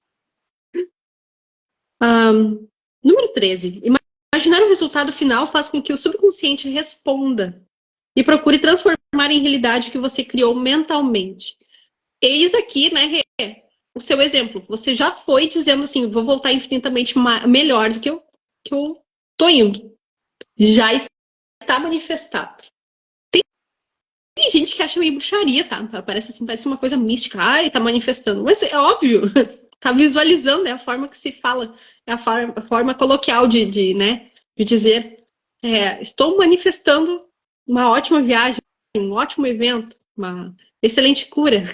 Número 13. Imaginar o resultado final faz com que o subconsciente responda e procure transformar em realidade o que você criou mentalmente. Eis aqui, né, Rê, o seu exemplo. Você já foi dizendo assim, vou voltar infinitamente melhor do que eu tô indo. Já está manifestado. Tem gente que acha meio bruxaria, tá? Parece assim, parece uma coisa mística. Ai, tá manifestando. Mas é óbvio, tá visualizando, é a forma que se fala, é a forma coloquial né, de dizer, estou manifestando uma ótima viagem, um ótimo evento, uma excelente cura.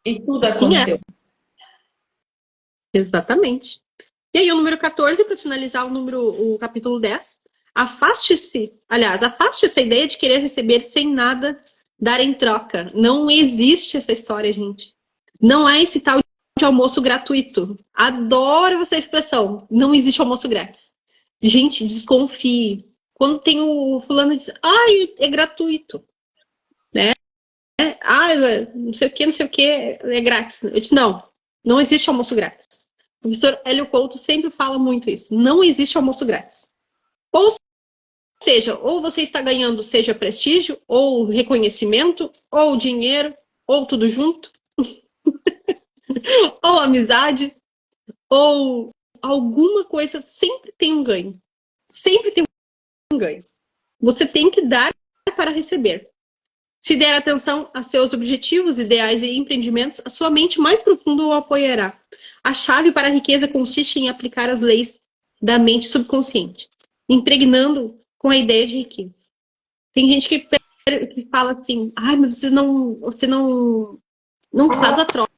E tudo Sim, aconteceu. Exatamente. E aí, o número 14, para finalizar o capítulo 10, afaste essa ideia de querer receber sem nada dar em troca. Não existe essa história, gente. Não há esse tal de almoço gratuito. Adoro essa expressão. Não existe almoço grátis. Gente, desconfie. Quando tem o fulano diz, ai, é gratuito. Né? Ah, não sei o que, é grátis. Eu disse, não existe almoço grátis. O professor Hélio Couto sempre fala muito isso. Não existe almoço grátis. Ou seja, ou você está ganhando, seja prestígio, ou reconhecimento, ou dinheiro, ou tudo junto, ou amizade, ou alguma coisa, sempre tem um ganho. Sempre tem um ganho. Você tem que dar para receber. Se der atenção a seus objetivos, ideais e empreendimentos, a sua mente mais profunda o apoiará. A chave para a riqueza consiste em aplicar as leis da mente subconsciente, impregnando com a ideia de riqueza. Tem gente que fala assim, ai, mas você não faz a troca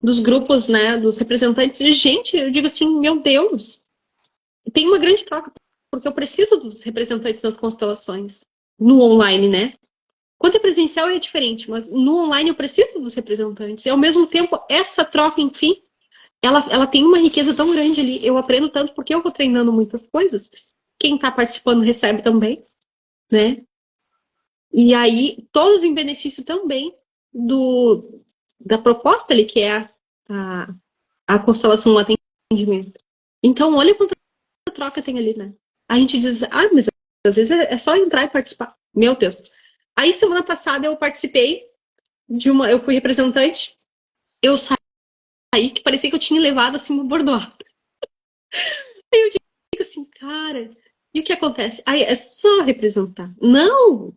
dos grupos, né, dos representantes. E, gente, eu digo assim, meu Deus, tem uma grande troca, porque eu preciso dos representantes das constelações no online, né? Quanto é presencial é diferente, mas no online eu preciso dos representantes. E ao mesmo tempo, essa troca, enfim, ela tem uma riqueza tão grande ali. Eu aprendo tanto porque eu vou treinando muitas coisas. Quem está participando recebe também, né? E aí, todos em benefício também da proposta ali, que é a constelação do atendimento. Então, olha quanta troca tem ali, né? A gente diz, mas às vezes é só entrar e participar. Meu Deus. Aí, semana passada, eu participei eu fui representante, eu saí que parecia que eu tinha levado, assim, uma bordoada. Aí eu digo assim, cara, e o que acontece? Aí é só representar. Não!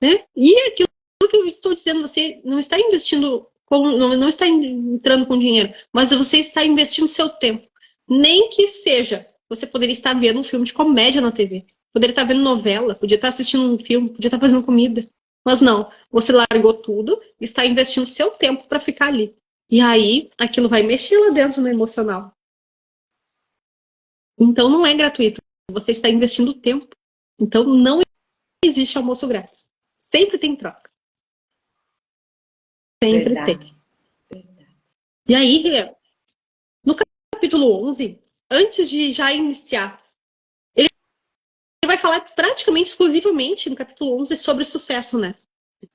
Né? E aquilo que eu estou dizendo, você não está investindo, não está entrando com dinheiro, mas você está investindo seu tempo. Nem que seja, você poderia estar vendo um filme de comédia na TV, poderia estar vendo novela, podia estar assistindo um filme, podia estar fazendo comida. Mas não, você largou tudo e está investindo seu tempo para ficar ali. E aí, aquilo vai mexer lá dentro no emocional. Então, não é gratuito. Você está investindo tempo. Então, não existe almoço grátis. Sempre tem troca. Sempre Verdade. tem. E aí, no capítulo 11, antes de já iniciar, ele vai falar praticamente exclusivamente no capítulo 11 sobre sucesso, né?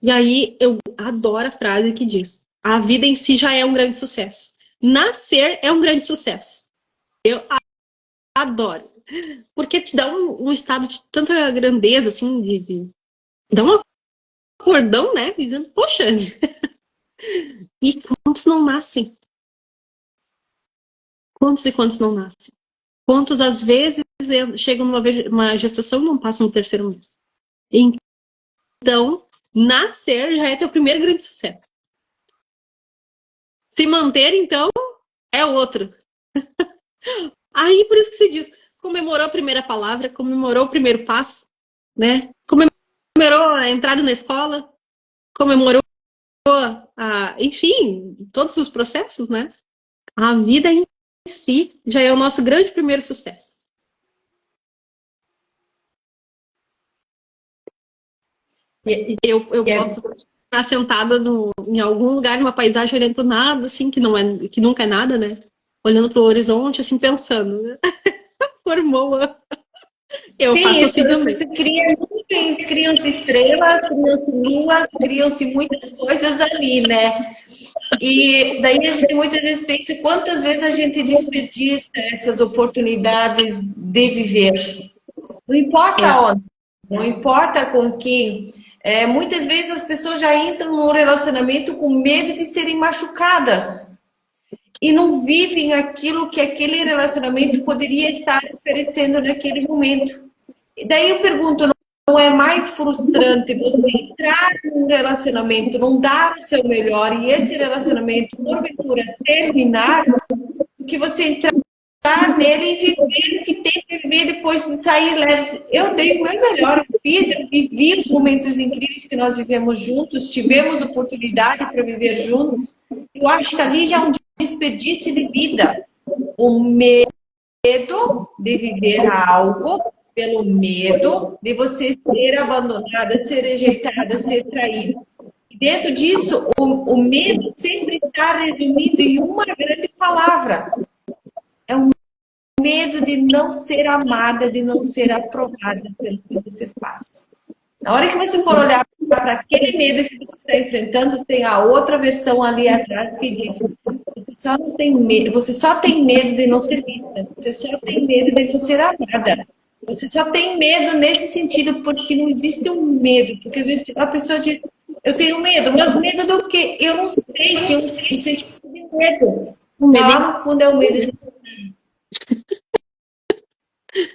E aí eu adoro a frase que diz: a vida em si já é um grande sucesso. Nascer é um grande sucesso. Eu adoro. Porque te dá um estado de tanta grandeza, assim, dá um acordão, né? Dizendo, poxa, e quantos não nascem? Quantos e quantos não nascem? Quantos, às vezes, chegam numa gestação e não passam no terceiro mês? Então, nascer já é teu primeiro grande sucesso. Se manter, então, é outro. Aí, por isso que se diz, comemorou a primeira palavra, comemorou o primeiro passo, né? Comemorou a entrada na escola, comemorou, enfim, todos os processos, né? A vida em si já é o nosso grande primeiro sucesso. Eu posso estar sentada em algum lugar, numa paisagem, olhando para o nada, assim, que nunca é nada, né? Olhando para o horizonte, assim, pensando. Né? Formou. Eu Sim, faço assim também. você cria nuvens, criam-se estrelas, criam-se luas, criam-se muitas coisas ali, né? E daí a gente muitas vezes pensa quantas vezes a gente desperdiça essas oportunidades de viver. Não importa onde, não importa com quem. Muitas vezes as pessoas já entram num relacionamento com medo de serem machucadas e não vivem aquilo que aquele relacionamento poderia estar oferecendo naquele momento. E daí eu pergunto, é mais frustrante você entrar num relacionamento, não dar o seu melhor e esse relacionamento, porventura, terminar, do que você entrar nele e viver o que tem que viver depois de sair leve. Eu dei o meu melhor, eu vivi os momentos incríveis que nós vivemos juntos, tivemos oportunidade para viver juntos. Eu acho que ali já é um desperdício de vida. O medo de viver algo pelo medo de você ser abandonada, ser rejeitada, ser traída. E dentro disso, o medo sempre está resumido em uma grande palavra. É um medo de não ser amada, de não ser aprovada pelo que você faz. Na hora que você for olhar para aquele medo que você está enfrentando, tem a outra versão ali atrás que diz: você só tem medo de não ser vista, você só tem medo de não ser amada. Você só tem medo nesse sentido, porque não existe um medo. Porque às vezes a pessoa diz: eu tenho medo, mas medo do quê? Eu não sei se eu tenho sentimento de medo. Lá no fundo é o medo de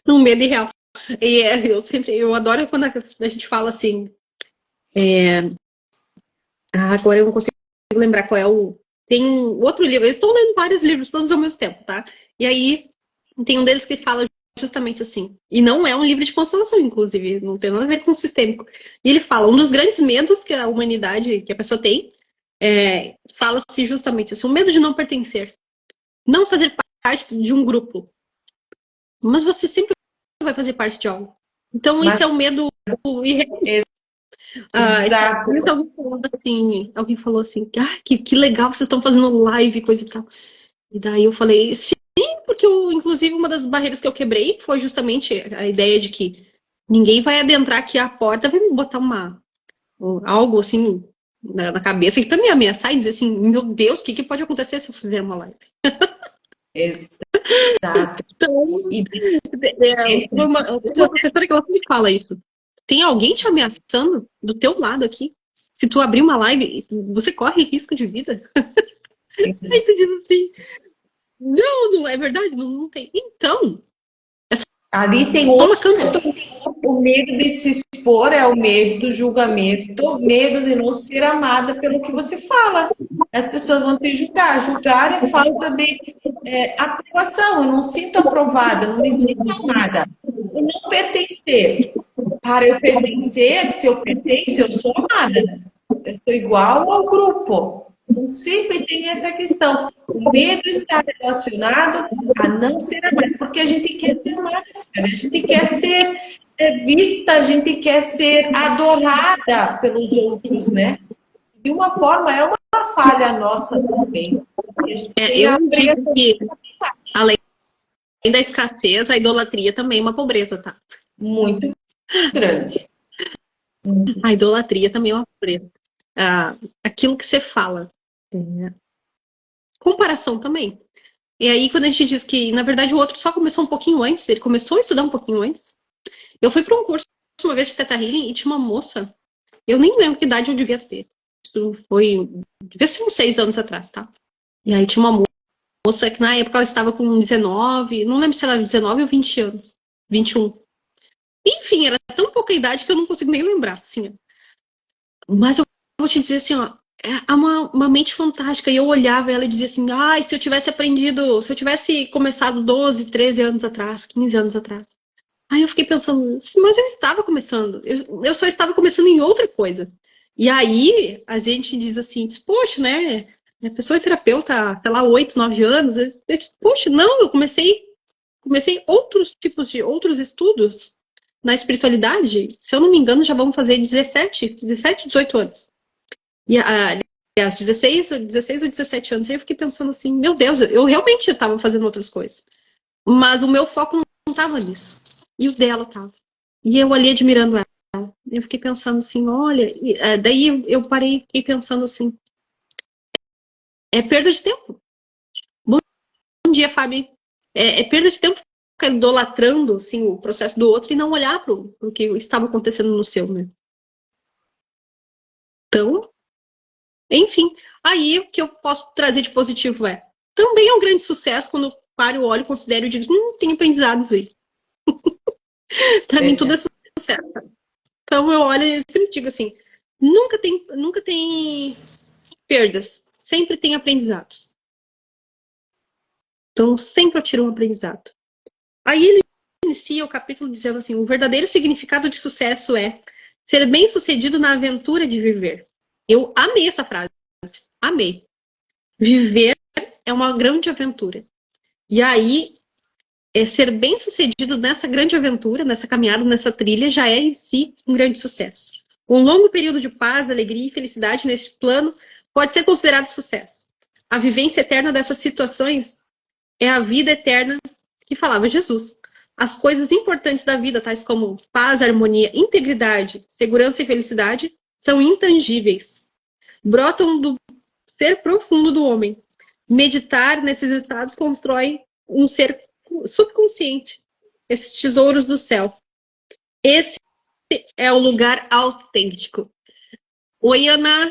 um medo irreal. E eu adoro quando a gente fala assim. Agora eu não consigo lembrar qual é o. Tem outro livro, eu estou lendo vários livros todos ao mesmo tempo, tá? E aí tem um deles que fala justamente assim. E não é um livro de constelação, inclusive, não tem nada a ver com o sistêmico. E ele fala, um dos grandes medos que a humanidade, que a pessoa tem, fala-se justamente assim, o medo de não pertencer. Não fazer parte de um grupo. Mas você sempre vai fazer parte de algo. Então, isso é um medo irreal. Alguém falou assim, que legal, vocês estão fazendo live, coisa e tal. E daí eu falei, sim, porque inclusive uma das barreiras que eu quebrei foi justamente a ideia de que ninguém vai adentrar aqui a porta, vai me botar algo assim na cabeça, que pra me ameaçar e dizer assim, meu Deus, o que pode acontecer se eu fizer uma live? Exato. Então, uma professora que ela sempre fala isso. Tem alguém te ameaçando do teu lado aqui? Se tu abrir uma live, você corre risco de vida? Aí tu diz assim, não é verdade, não tem. Então, ali tem o medo de se expor, é o medo do julgamento, o medo de não ser amada pelo que você fala. As pessoas vão te julgar. Julgar é falta de aprovação. Eu não sinto aprovada, eu não me sinto amada. O não pertencer. Para eu pertencer, se eu pertenço, eu sou amada. Eu sou igual ao grupo. Então, sempre tem essa questão. O medo está relacionado a não ser amada, porque a gente quer ser amada, a gente quer ser vista, a gente quer ser adorada pelos outros, né? De uma forma, é uma falha nossa também. Eu digo que, além da escassez, a idolatria também é uma pobreza, tá? Muito grande. A idolatria também é uma pobreza. Aquilo que você fala. Comparação também. E aí, quando a gente diz que, na verdade, o outro só começou um pouquinho antes, ele começou a estudar um pouquinho antes. Eu fui para um curso uma vez de Theta Healing e tinha uma moça, eu nem lembro que idade eu devia ter. Isso devia ser uns 6 anos atrás, tá? E aí tinha uma moça que na época ela estava com 19, não lembro se era 19 ou 20 anos. 21. Enfim, era tão pouca idade que eu não consigo nem lembrar, assim. Mas eu vou te dizer assim, ó, é uma mente fantástica. E eu olhava ela e dizia assim, se eu tivesse aprendido, se eu tivesse começado 12, 13 anos atrás, 15 anos atrás. Aí eu fiquei pensando, mas eu estava começando, eu só estava começando em outra coisa. E aí a gente diz assim, poxa, né? A pessoa é terapeuta, sei lá, 8, 9 anos. Eu disse, poxa, não, eu comecei outros tipos de outros estudos na espiritualidade. Se eu não me engano, já vamos fazer 17, 18 anos. E aliás, 16 ou 17 anos. Aí eu fiquei pensando assim, meu Deus, eu realmente estava fazendo outras coisas. Mas o meu foco não estava nisso. E o dela tava. E eu ali admirando ela. Eu fiquei pensando assim, olha... daí eu parei e fiquei pensando assim, é perda de tempo. Bom dia, Fábio. É perda de tempo ficar idolatrando assim, o processo do outro e não olhar para o que estava acontecendo no seu, né? Então, enfim. Aí o que eu posso trazer de positivo também é um grande sucesso quando paro, olho, considero e digo, tem aprendizados aí. Para mim tudo é sucesso. Então eu olho e sempre digo assim, nunca tem perdas, sempre tem aprendizados. Então sempre eu tiro um aprendizado. Aí ele inicia o capítulo dizendo assim, o verdadeiro significado de sucesso é ser bem-sucedido na aventura de viver. Eu amei essa frase, amei. Viver é uma grande aventura. E aí, ser bem-sucedido nessa grande aventura, nessa caminhada, nessa trilha, já é em si um grande sucesso. Um longo período de paz, alegria e felicidade nesse plano pode ser considerado sucesso. A vivência eterna dessas situações é a vida eterna que falava Jesus. As coisas importantes da vida, tais como paz, harmonia, integridade, segurança e felicidade, são intangíveis. Brotam do ser profundo do homem. Meditar nesses estados constrói um ser subconsciente, esses tesouros do céu. Esse é o lugar autêntico. Oi, Ana.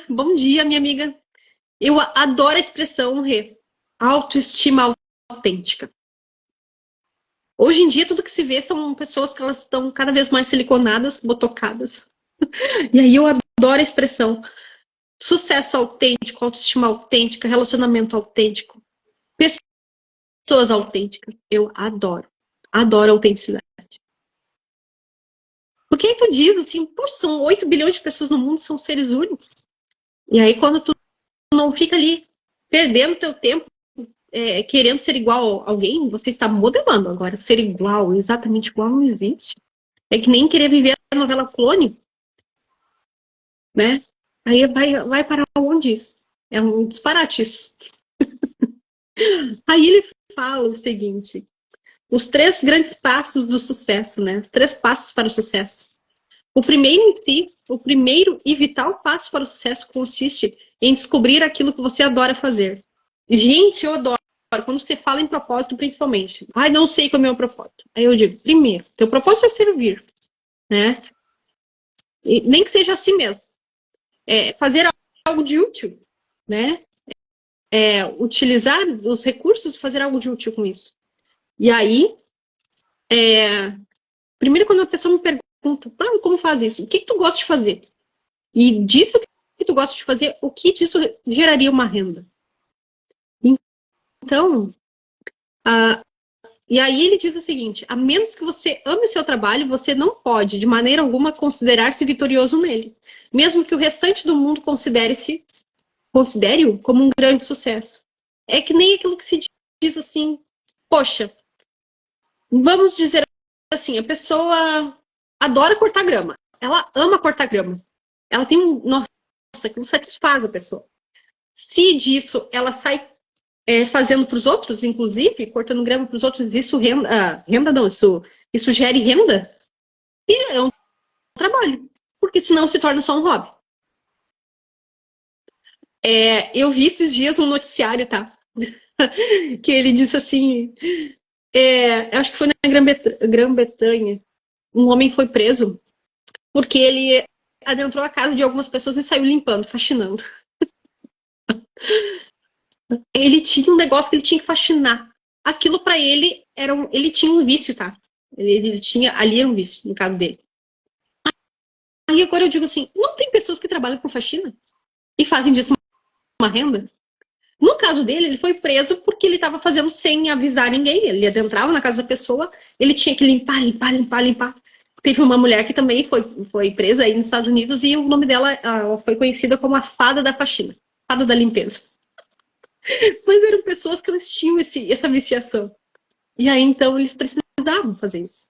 Bom dia, minha amiga. Eu adoro a expressão Rê. Autoestima autêntica. Hoje em dia, tudo que se vê são pessoas que elas estão cada vez mais siliconadas, botocadas. E aí eu adoro a expressão sucesso autêntico, autoestima autêntica, relacionamento autêntico, pessoas autênticas. Eu adoro. Adoro a autenticidade. Porque aí tu diz assim, poxa, são 8 bilhões de pessoas no mundo, são seres únicos. E aí quando tu não fica ali perdendo teu tempo querendo ser igual a alguém, você está modelando. Agora, ser igual, exatamente igual, não existe. É que nem querer viver a novela Clone, né? Aí vai para onde isso? É um disparate isso. Aí ele fala o seguinte, os 3 grandes passos do sucesso, né? Os 3 passos para o sucesso. O primeiro em si, o primeiro e vital passo para o sucesso consiste em descobrir aquilo que você adora fazer. Gente, eu adoro. Quando você fala em propósito, principalmente. Ai, não sei qual é o meu propósito. Aí eu digo, primeiro, teu propósito é servir, né? E nem que seja assim mesmo. Fazer algo de útil, né? Utilizar os recursos e fazer algo de útil com isso. E aí, primeiro quando a pessoa me pergunta, como faz isso? O que tu gosta de fazer? E disso que tu gosta de fazer, o que disso geraria uma renda? Então, e aí ele diz o seguinte, a menos que você ame o seu trabalho, você não pode, de maneira alguma, considerar-se vitorioso nele. Mesmo que o restante do mundo considere-o como um grande sucesso. É que nem aquilo que se diz assim, poxa, vamos dizer assim, a pessoa adora cortar grama. Ela ama cortar grama. Ela tem nossa, aquilo satisfaz a pessoa. Se disso ela sai fazendo para os outros, inclusive, cortando grama para os outros, isso isso gere renda, e é um trabalho, porque senão se torna só um hobby. Eu vi esses dias um noticiário, tá? Que ele disse assim, eu acho que foi na Grã-Bretanha, um homem foi preso porque ele adentrou a casa de algumas pessoas e saiu limpando, faxinando. Ele tinha um negócio que ele tinha que faxinar. Aquilo para ele ele tinha um vício, tá? Ele tinha ali um vício no caso dele. Aí agora eu digo assim, não tem pessoas que trabalham com faxina e fazem disso uma renda? No caso dele, ele foi preso porque ele estava fazendo sem avisar ninguém. Ele adentrava na casa da pessoa, ele tinha que limpar. Teve uma mulher que também foi presa aí nos Estados Unidos e o nome dela foi conhecida como a fada da faxina, fada da limpeza. Mas eram pessoas que elas tinham essa viciação. E aí, então, eles precisavam fazer isso.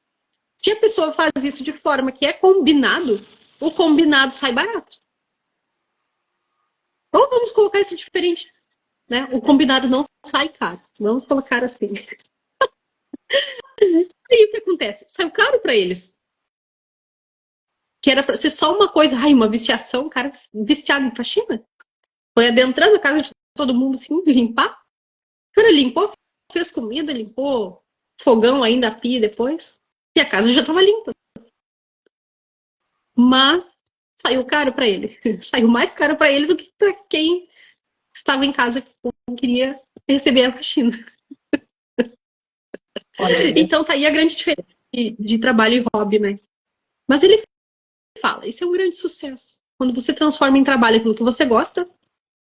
Se a pessoa faz isso de forma que é combinado, o combinado sai barato. Ou vamos colocar isso diferente, né? O combinado não sai caro. Vamos colocar assim. Aí o que acontece? Saiu caro para eles. Que era para ser só uma coisa, uma viciação, cara viciado em faxina. Foi adentrando a casa de todo mundo, assim, limpar. O cara limpou, fez comida, limpou fogão ainda, a pia depois. E a casa já estava limpa. Mas saiu caro para ele. Saiu mais caro para ele do que para quem estava em casa que não queria receber a faxina. Então tá aí a grande diferença de trabalho e hobby, né? Mas ele fala, isso é um grande sucesso. Quando você transforma em trabalho aquilo que você gosta,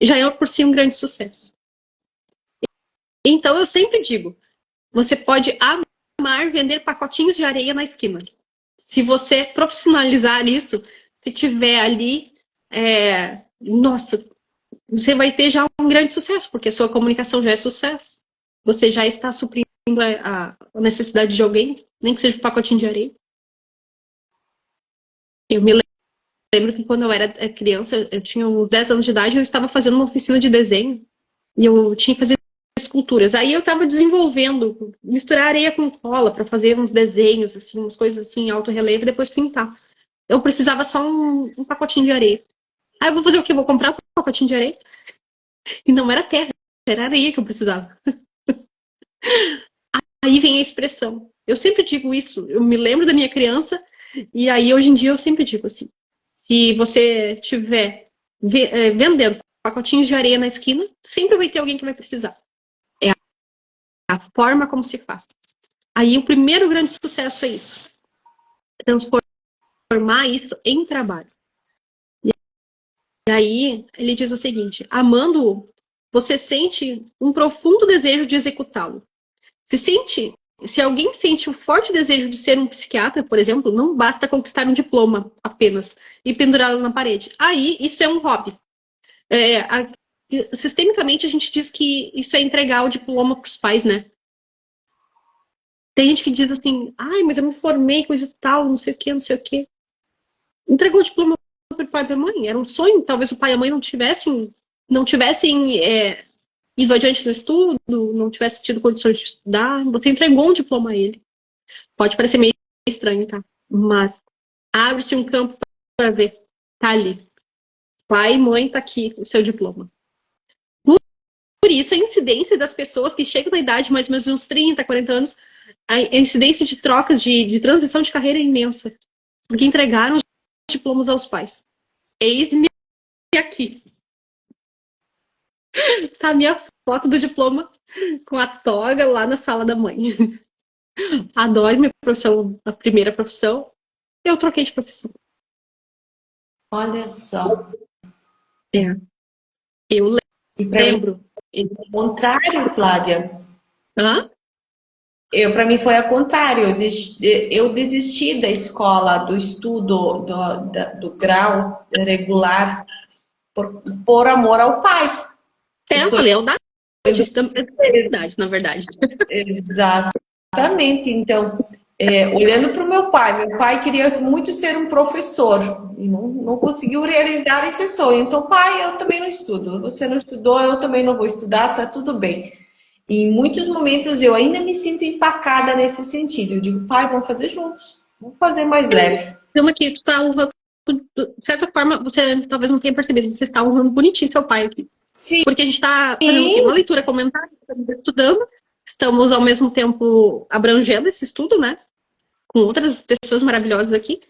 já é por si um grande sucesso. Então eu sempre digo, você pode amar vender pacotinhos de areia na esquina. Se você profissionalizar isso, se tiver ali, nossa, você vai ter já um grande sucesso, porque a sua comunicação já é sucesso. Você já está suprindo a necessidade de alguém, nem que seja um pacotinho de areia. Eu me lembro que quando eu era criança, eu tinha uns 10 anos de idade, eu estava fazendo uma oficina de desenho e eu tinha que fazer esculturas. Aí eu estava desenvolvendo, misturar areia com cola para fazer uns desenhos, assim, umas coisas assim, em alto relevo e depois pintar. Eu precisava só um pacotinho de areia. Aí eu vou fazer o quê? Vou comprar um pacotinho de areia? E não era terra, era areia que eu precisava. Aí vem a expressão. Eu sempre digo isso. Eu me lembro da minha criança e aí hoje em dia eu sempre digo assim, se você estiver vendendo pacotinhos de areia na esquina, sempre vai ter alguém que vai precisar. É a forma como se faz. Aí o primeiro grande sucesso é isso. Transformar isso em trabalho. E aí ele diz o seguinte, amando-o, você sente um profundo desejo de executá-lo. Se alguém sente um forte desejo de ser um psiquiatra, por exemplo, não basta conquistar um diploma apenas e pendurá-lo na parede. Aí, isso é um hobby. Sistemicamente, a gente diz que isso é entregar o diploma para os pais, né? Tem gente que diz assim, ai, mas eu me formei, coisa e tal, não sei o quê, não sei o quê. Entregou o diploma para o pai e para a mãe. Era um sonho. Talvez o pai e a mãe não tivessem ido adiante no estudo, não tivesse tido condições de estudar, você entregou um diploma a ele. Pode parecer meio estranho, tá? Mas abre-se um campo para ver. Tá ali. Pai, mãe, tá aqui o seu diploma. Por isso, a incidência das pessoas que chegam na idade mais ou menos de uns 30, 40 anos, a incidência de trocas de transição de carreira é imensa. Porque entregaram os diplomas aos pais. Eis-me aqui. Tá a minha foto do diploma com a toga lá na sala da mãe. Adoro minha profissão, a primeira profissão. Eu troquei de profissão. Olha só. Eu E para lembro. mim, o contrário, Flávia. Hã? Para mim foi ao contrário. Eu desisti da escola, do estudo, do grau regular, por amor ao pai. A lealdade, na verdade. Exatamente. Então, olhando para o meu pai queria muito ser um professor e não conseguiu realizar esse sonho. Então, pai, eu também não estudo. Você não estudou, eu também não vou estudar, tá tudo bem. E em muitos momentos eu ainda me sinto empacada nesse sentido. Eu digo, pai, vamos fazer juntos. Vamos fazer mais leve. Então aqui, tu tá honrando, de certa forma, você talvez não tenha percebido, você está honrando bonitinho seu pai aqui. Sim. Porque a gente está fazendo uma leitura comentada, estamos estudando, estamos ao mesmo tempo abrangendo esse estudo, né? Com outras pessoas maravilhosas aqui.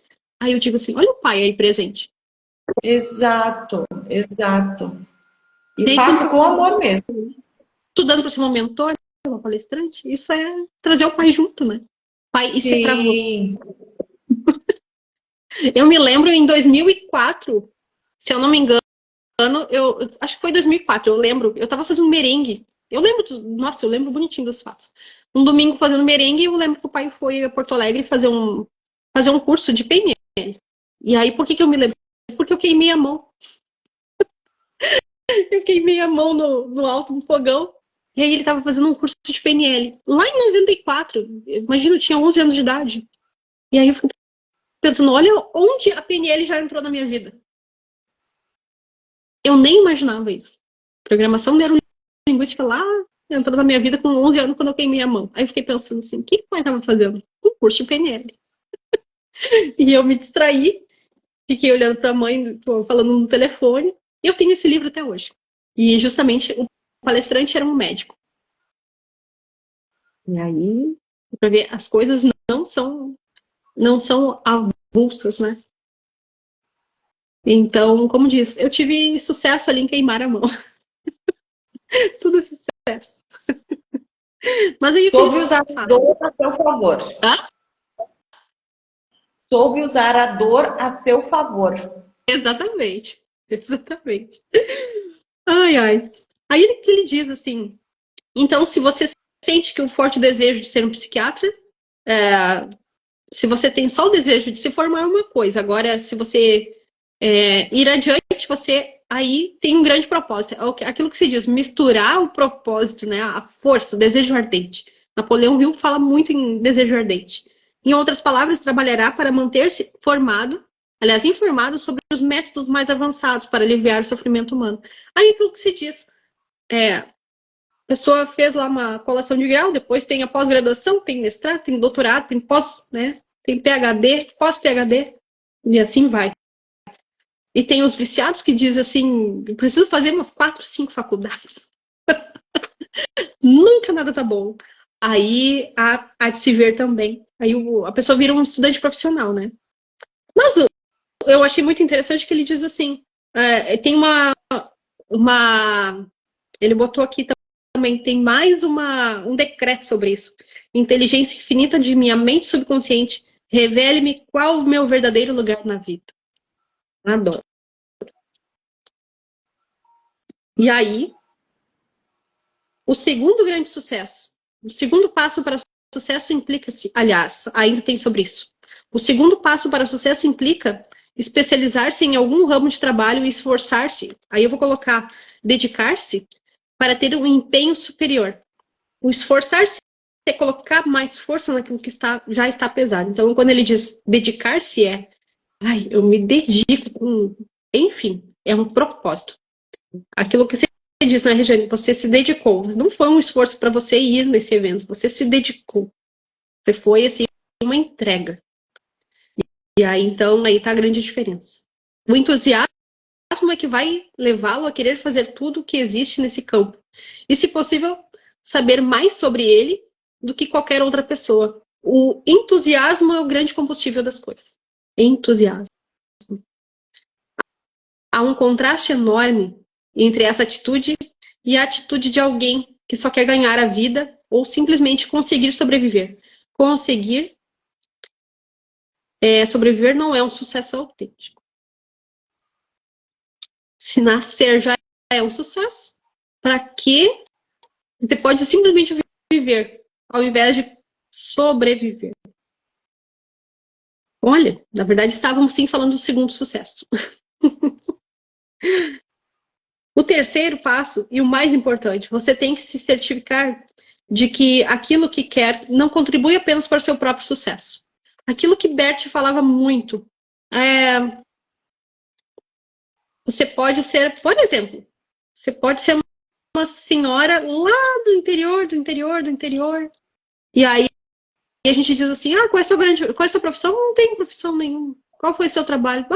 Aí eu digo assim, olha o pai aí presente. Exato. E faço com amor mesmo. Estudando para ser uma mentora, uma palestrante, isso é trazer o pai junto, né? Pai, isso é pra você. Eu me lembro em 2004, se eu não me engano, eu acho que foi 2004, eu lembro, eu tava fazendo merengue. Eu lembro bonitinho dos fatos. Um domingo fazendo merengue, eu lembro que o pai foi a Porto Alegre fazer um curso de PNL. E aí, por que eu me lembro? Porque eu queimei a mão. Eu queimei a mão no alto do fogão. E aí ele tava fazendo um curso de PNL. Lá em 94, imagina, eu tinha 11 anos de idade. E aí eu fico pensando, olha onde a PNL já entrou na minha vida. Eu nem imaginava isso. Programação neurolinguística lá entrou na minha vida com 11 anos quando eu queimei a mão. Aí eu fiquei pensando assim, o que o pai estava fazendo? Um curso de PNL. E eu me distraí, fiquei olhando para a mãe, falando no telefone. E eu tenho esse livro até hoje. E justamente o palestrante era um médico. E aí, para ver, as coisas não são avulsas, né? Então, como diz, eu tive sucesso ali em queimar a mão. Tudo sucesso. Mas aí soube usar a dor a seu favor. Hã? soube usar a dor a seu favor. Exatamente. Exatamente. Ai, ai. Aí ele diz assim, então se você sente que um forte desejo de ser um psiquiatra, se você tem só o desejo de se formar é uma coisa. Agora, se você ir adiante, você aí tem um grande propósito. Aquilo que se diz, misturar o propósito, né, a força, o desejo ardente. Napoleão Hill fala muito em desejo ardente. Em outras palavras, trabalhará para manter-se formado, aliás, informado sobre os métodos mais avançados para aliviar o sofrimento humano. Aí aquilo que se diz, a pessoa fez lá uma colação de grau, depois tem a pós-graduação, tem mestrado, tem doutorado, tem pós, né? Tem PhD, pós-PhD, e assim vai. E tem os viciados que dizem assim, preciso fazer umas 4, 5 faculdades. Nunca nada tá bom. Aí há de se ver também. Aí a pessoa vira um estudante profissional, né? Mas eu achei muito interessante que ele diz assim, tem uma... Ele botou aqui também, tem mais um decreto sobre isso. Inteligência infinita de minha mente subconsciente, revele-me qual o meu verdadeiro lugar na vida. Adoro. E aí, o segundo grande sucesso, o segundo passo para o sucesso implica-se, aliás, ainda tem sobre isso. O segundo passo para o sucesso implica especializar-se em algum ramo de trabalho e esforçar-se, aí eu vou colocar dedicar-se, para ter um empenho superior. O esforçar-se é colocar mais força naquilo que já está pesado. Então, quando ele diz dedicar-se, eu me dedico com... Enfim, é um propósito. Aquilo que você diz, né, Regiane? Você se dedicou. Não foi um esforço para você ir nesse evento. Você se dedicou. Você foi, assim, uma entrega. E aí, então, aí tá a grande diferença. O entusiasmo é que vai levá-lo a querer fazer tudo o que existe nesse campo. E, se possível, saber mais sobre ele do que qualquer outra pessoa. O entusiasmo é o grande combustível das coisas. Entusiasmo. Há um contraste enorme entre essa atitude e a atitude de alguém que só quer ganhar a vida ou simplesmente conseguir sobreviver. Conseguir sobreviver não é um sucesso autêntico. Se nascer já é um sucesso, para que você pode simplesmente viver ao invés de sobreviver? Olha, na verdade estávamos sim falando do segundo sucesso. O terceiro passo, e o mais importante, você tem que se certificar de que aquilo que quer não contribui apenas para o seu próprio sucesso. Aquilo que Bert falava muito. Você pode ser, por exemplo, você pode ser uma senhora lá do interior, e aí a gente diz assim, qual é a sua profissão? Não tenho profissão nenhuma. Qual foi o seu trabalho?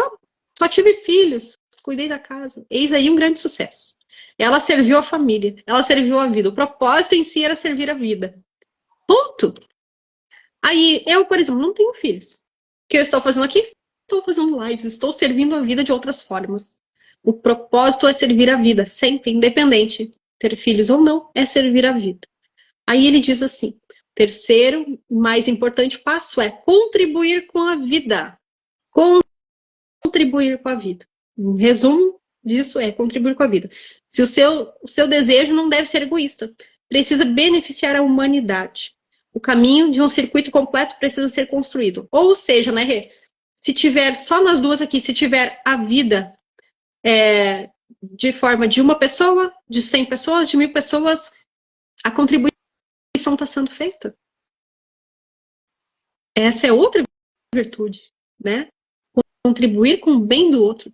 Só tive filhos, cuidei da casa. Eis aí um grande sucesso. Ela serviu a família, ela serviu a vida. O propósito em si era servir a vida. Ponto. Aí, eu, por exemplo, não tenho filhos. O que eu estou fazendo aqui? Estou fazendo lives, estou servindo a vida de outras formas. O propósito é servir a vida, sempre, independente. Ter filhos ou não, é servir a vida. Aí ele diz assim, terceiro, mais importante passo é contribuir com a vida. Contribuir com a vida. Um resumo disso é contribuir com a vida. Se o seu desejo não deve ser egoísta, precisa beneficiar a humanidade. O caminho de um circuito completo precisa ser construído. Ou seja, né, Rê? Se tiver só nós duas aqui, se tiver a vida de forma de uma pessoa, de 100 pessoas, de 1000 pessoas, a contribuição está sendo feita. Essa é outra virtude, né? Contribuir com o bem do outro.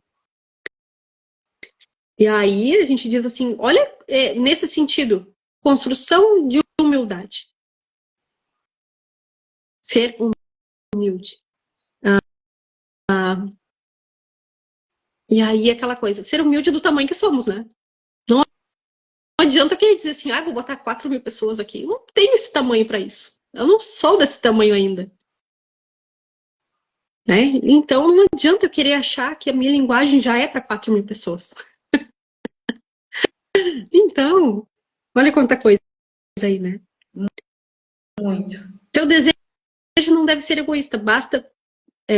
E aí a gente diz assim, olha, nesse sentido, construção de humildade. Ser humilde. E aí aquela coisa, ser humilde do tamanho que somos, né? Não adianta querer dizer assim, vou botar 4.000 pessoas aqui. Eu não tenho esse tamanho para isso. Eu não sou desse tamanho ainda. Né? Então não adianta eu querer achar que a minha linguagem já é para 4.000 pessoas. Então, olha quanta coisa aí, né? Muito. Teu desejo não deve ser egoísta, basta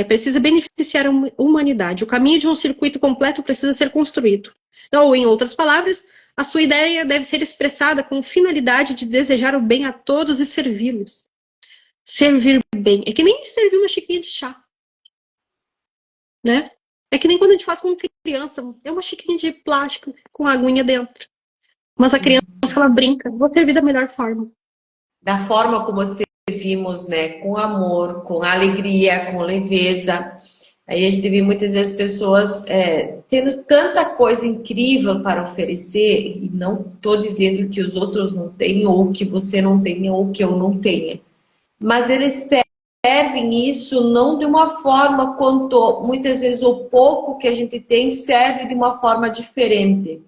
precisa beneficiar a humanidade. O caminho de um circuito completo precisa ser construído. Ou, em outras palavras, a sua ideia deve ser expressada com finalidade de desejar o bem a todos e servi-los. Servir bem. É que nem servir uma xicrinha de chá. Né? É que nem quando a gente faz com criança. É uma xicrinha de plástico com aguinha dentro. Mas a criança, ela brinca. Vou servir da melhor forma. Da forma como servimos, né? Com amor, com alegria, com leveza. Aí a gente vê muitas vezes pessoas tendo tanta coisa incrível para oferecer, e não estou dizendo que os outros não têm, ou que você não tenha, ou que eu não tenha. Mas eles servem isso não de uma forma quanto muitas vezes o pouco que a gente tem serve de uma forma diferente.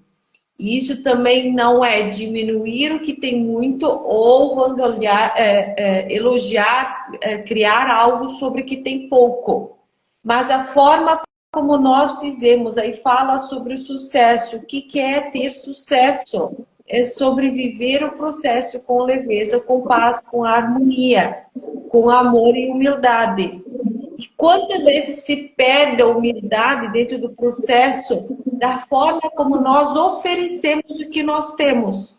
E isso também não é diminuir o que tem muito ou vangloriar, elogiar, criar algo sobre o que tem pouco. Mas a forma como nós fizemos, aí fala sobre o sucesso. O que é ter sucesso? É sobreviver o processo com leveza, com paz, com harmonia, com amor e humildade. E quantas vezes se perde a humildade dentro do processo da forma como nós oferecemos o que nós temos?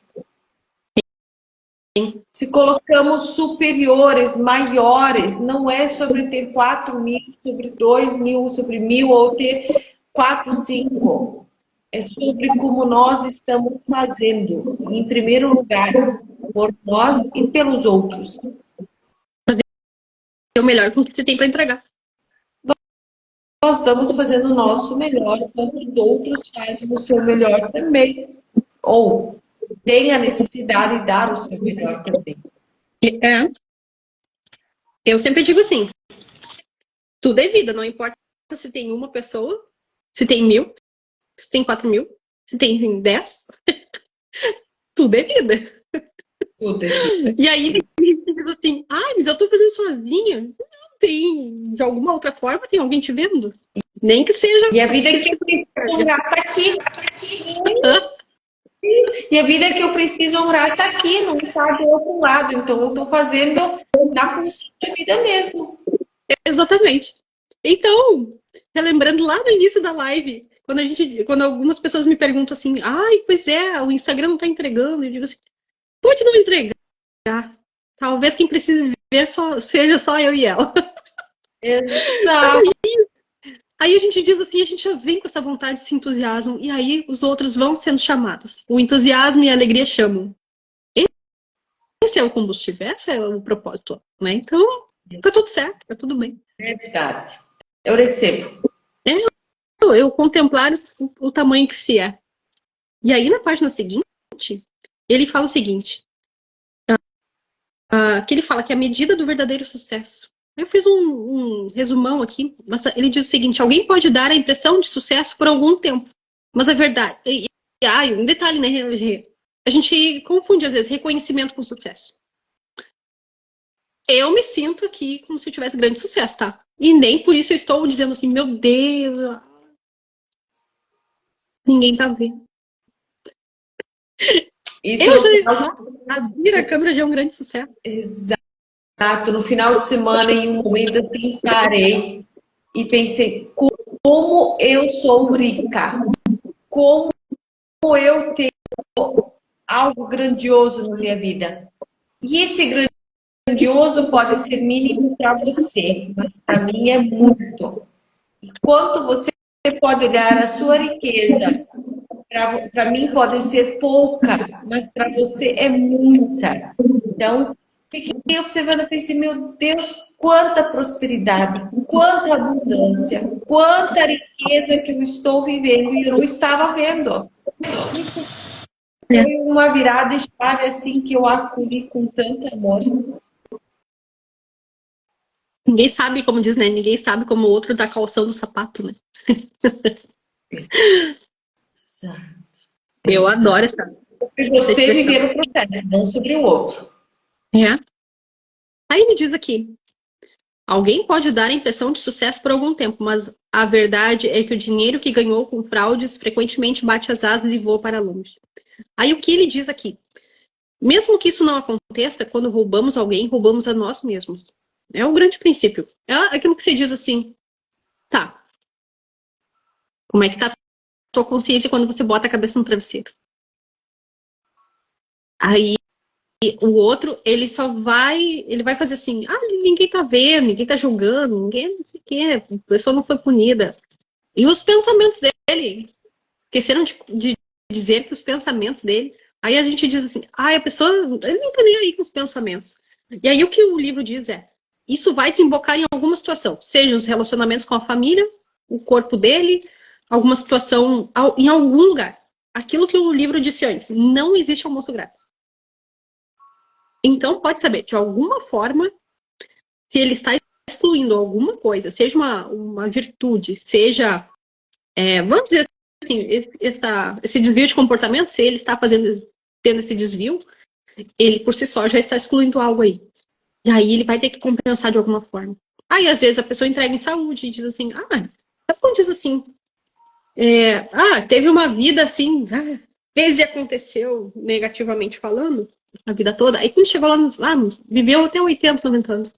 Se colocamos superiores, maiores, não é sobre ter 4.000, sobre 2.000, sobre 1.000 ou ter 4, 5. É sobre como nós estamos fazendo, em primeiro lugar, por nós e pelos outros. É o melhor com o que você tem para entregar. Nós estamos fazendo o nosso melhor, enquanto os outros fazem o seu melhor também. Ou têm a necessidade de dar o seu melhor também. Eu sempre digo assim, tudo é vida, não importa se tem uma pessoa, se tem 1.000, se tem 4.000, se tem 10, tudo é vida. Tudo é vida. E aí, a gente diz assim, mas eu tô fazendo sozinha. Não tem, de alguma outra forma, tem alguém te vendo? Nem que seja... E a vida que eu preciso honrar tá aqui. E a vida que eu preciso honrar tá aqui, não está do outro lado. Então, eu tô fazendo na função da vida mesmo. Exatamente. Então, relembrando lá no início da live, quando algumas pessoas me perguntam assim, pois é, o Instagram não tá entregando, eu digo assim, pode não entregar. Talvez quem precise ver seja só eu e ela. Exato. Aí a gente diz assim, a gente já vem com essa vontade, esse entusiasmo, e aí os outros vão sendo chamados. O entusiasmo e a alegria chamam. Esse é o combustível, esse é o propósito, né? Então, tá tudo certo, tá tudo bem. É verdade. Eu recebo. Eu contemplar o tamanho que se é. E aí, na página seguinte, ele fala o seguinte, que ele fala que é a medida do verdadeiro sucesso. Eu fiz um resumão aqui, mas ele diz o seguinte, alguém pode dar a impressão de sucesso por algum tempo, mas a verdade... um detalhe, né? A gente confunde, às vezes, reconhecimento com sucesso. Eu me sinto aqui como se eu tivesse grande sucesso, tá? E nem por isso eu estou dizendo assim, meu Deus, ninguém tá vendo. Abrir a câmera já é um grande sucesso. Exato. No final de semana, em um momento, eu parei e pensei, como eu sou rica, como eu tenho algo grandioso na minha vida. E esse grandioso pode ser mínimo para você, mas para mim é muito. E quanto você pode ganhar a sua riqueza, para mim pode ser pouca, mas para você é muita. Então, fiquei observando e pensei, meu Deus, quanta prosperidade, quanta abundância, quanta riqueza que eu estou vivendo e eu não estava vendo. Foi uma virada de chave assim que eu acolhi com tanto amor. Ninguém sabe, como diz, né? Ninguém sabe como o outro dá calção no sapato, né? Exato. Eu adoro essa. Você viver o processo, não sobre o outro. Aí me diz aqui. Alguém pode dar a impressão de sucesso por algum tempo, mas a verdade é que o dinheiro que ganhou com fraudes frequentemente bate as asas e voa para longe. Aí o que ele diz aqui? Mesmo que isso não aconteça, quando roubamos alguém, roubamos a nós mesmos. É o grande princípio. É aquilo que você diz assim, tá, como é que tá a tua consciência quando você bota a cabeça no travesseiro? Aí o outro, ele vai fazer assim, ninguém tá vendo, ninguém tá julgando, ninguém não sei o quê, a pessoa não foi punida. E os pensamentos dele, esqueceram de dizer que os pensamentos dele, aí a gente diz assim, a pessoa, ele não tá nem aí com os pensamentos. E aí o que o livro diz é, isso vai desembocar em alguma situação, seja os relacionamentos com a família, o corpo dele, alguma situação em algum lugar. Aquilo que o livro disse antes, não existe almoço grátis. Então, pode saber, de alguma forma, se ele está excluindo alguma coisa, seja uma virtude, seja, vamos dizer assim, esse desvio de comportamento, se ele está tendo esse desvio, ele por si só já está excluindo algo aí. E aí ele vai ter que compensar de alguma forma. Aí, às vezes, a pessoa entrega em saúde e diz assim, sabe quando diz assim, teve uma vida assim, vezes aconteceu negativamente falando, a vida toda. Aí quando chegou lá, viveu até 80, 90 anos.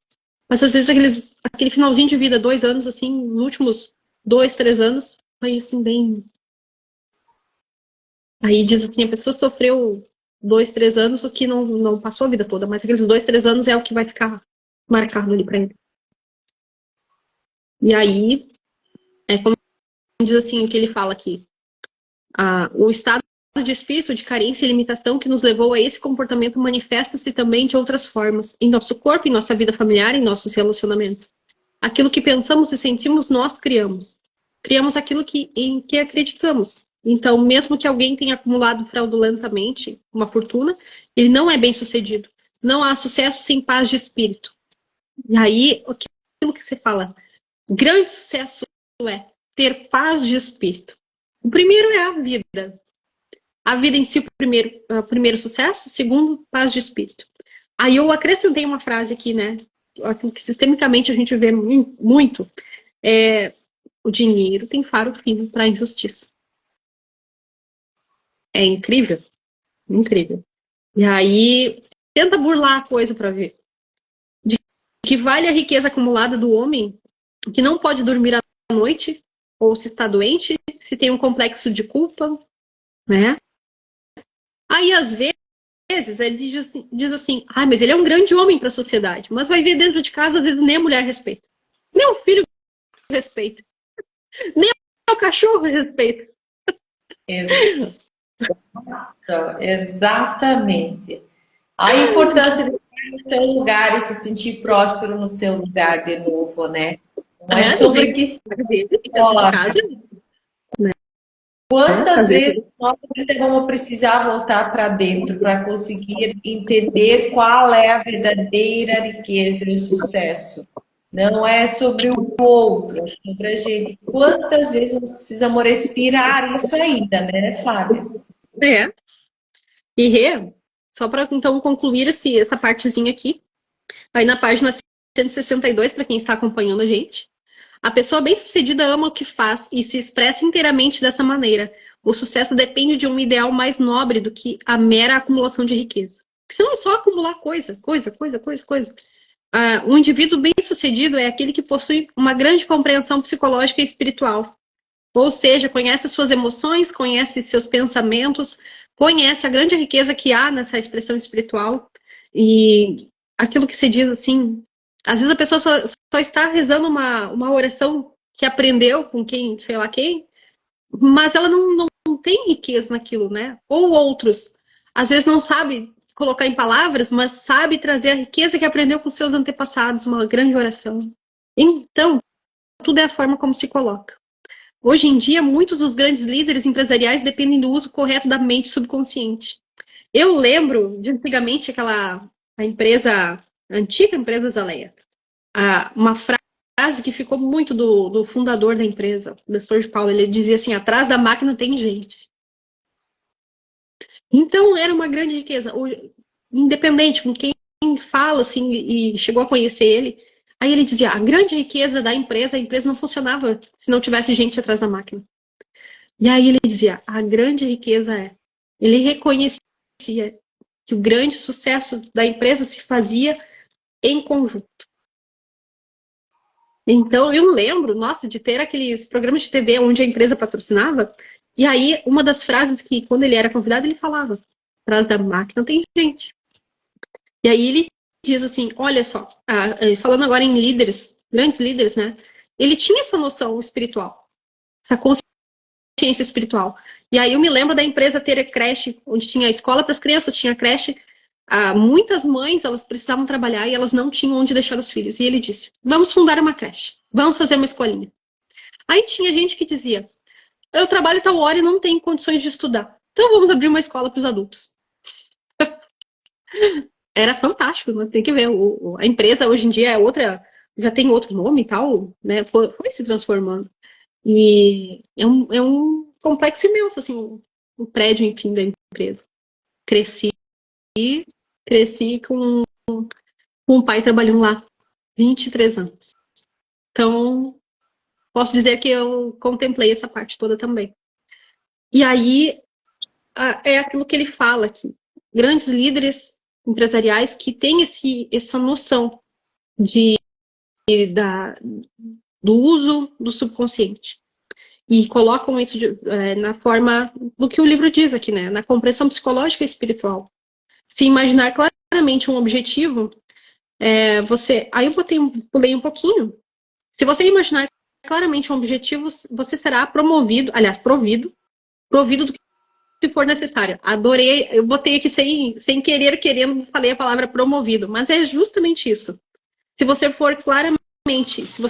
Mas às vezes aquele finalzinho de vida, 2 anos, assim, nos últimos 2, 3 anos, foi assim, bem. Aí diz assim, a pessoa sofreu 2, 3 anos, o que não passou a vida toda, mas aqueles 2, 3 anos é o que vai ficar marcado ali pra ele. E aí, como diz assim, o que ele fala aqui. O estado de espírito de carência e limitação que nos levou a esse comportamento manifesta-se também de outras formas, em nosso corpo, em nossa vida familiar, em nossos relacionamentos. Aquilo que pensamos e sentimos, nós criamos. Criamos aquilo em que acreditamos. Então, mesmo que alguém tenha acumulado fraudulentamente uma fortuna, ele não é bem sucedido. Não há sucesso sem paz de espírito. E aí, aquilo que você fala, grande sucesso é ter paz de espírito. O primeiro é a vida. A vida em si, o primeiro sucesso. Segundo, paz de espírito. Aí eu acrescentei uma frase aqui, né? Que sistemicamente a gente vê muito. O dinheiro tem faro fino para a injustiça. É incrível. Incrível. E aí, tenta burlar a coisa para ver. De que vale a riqueza acumulada do homem que não pode dormir à noite, ou se está doente, se tem um complexo de culpa, né? Aí, às vezes, ele diz assim, mas ele é um grande homem para a sociedade, mas vai ver dentro de casa, às vezes, nem a mulher respeita. Nem o filho respeita. Nem o cachorro respeita. Exatamente. A importância de estar no seu lugar e se sentir próspero no seu lugar de novo, né? Não é sobre que quantas vezes nós vamos precisar voltar para dentro para conseguir entender qual é a verdadeira riqueza e o sucesso. Não é sobre o outro, é sobre a gente. Quantas vezes nós precisamos respirar isso ainda, né, Flávia? E só para então concluir essa partezinha aqui, aí na página 162, para quem está acompanhando a gente, a pessoa bem-sucedida ama o que faz e se expressa inteiramente dessa maneira. O sucesso depende de um ideal mais nobre do que a mera acumulação de riqueza. Porque senão é só acumular coisa. Um indivíduo bem-sucedido é aquele que possui uma grande compreensão psicológica e espiritual. Ou seja, conhece suas emoções, conhece seus pensamentos, conhece a grande riqueza que há nessa expressão espiritual. E aquilo que se diz assim, às vezes a pessoa só está rezando uma oração que aprendeu com quem, sei lá quem, mas ela não tem riqueza naquilo, né? Ou outros, às vezes não sabe colocar em palavras, mas sabe trazer a riqueza que aprendeu com seus antepassados, uma grande oração. Então, tudo é a forma como se coloca. Hoje em dia, muitos dos grandes líderes empresariais dependem do uso correto da mente subconsciente. Eu lembro de antigamente a antiga empresa Zaleia, uma frase que ficou muito do fundador da empresa, o Nestor de Paula, ele dizia assim, atrás da máquina tem gente. Então, era uma grande riqueza. Independente com quem fala assim, e chegou a conhecer ele, aí ele dizia, a grande riqueza da empresa, a empresa não funcionava se não tivesse gente atrás da máquina. E aí ele dizia, a grande riqueza ele reconhecia que o grande sucesso da empresa se fazia em conjunto. Então, eu lembro, nossa, de ter aqueles programas de TV onde a empresa patrocinava, e aí uma das frases que, quando ele era convidado, ele falava: atrás da máquina tem gente. E aí ele diz assim: olha só, falando agora em líderes, grandes líderes, né? Ele tinha essa noção espiritual, essa consciência espiritual. E aí eu me lembro da empresa ter creche, onde tinha escola para as crianças, tinha creche. Muitas mães, elas precisavam trabalhar e elas não tinham onde deixar os filhos. E ele disse: vamos fundar uma creche, vamos fazer uma escolinha. Aí tinha gente que dizia: eu trabalho tal hora e não tenho condições de estudar, então vamos abrir uma escola para os adultos. Era fantástico, né? Tem que ver. A empresa hoje em dia é outra, já tem outro nome e tal, né? Foi se transformando. E é um complexo imenso, assim, o prédio, enfim, da empresa. Cresci, cresci com o pai trabalhando lá 23 anos. Então, posso dizer que eu contemplei essa parte toda também. E aí, é aquilo que ele fala aqui. Grandes líderes empresariais que têm essa noção da, do uso do subconsciente. E colocam isso na forma do que o livro diz aqui, né? Na compreensão psicológica e espiritual. Se imaginar claramente um objetivo, aí eu pulei um pouquinho. Se você imaginar claramente um objetivo, você será promovido do que for necessário. Adorei, eu botei aqui sem querer, querendo, falei a palavra promovido, mas é justamente isso. Se você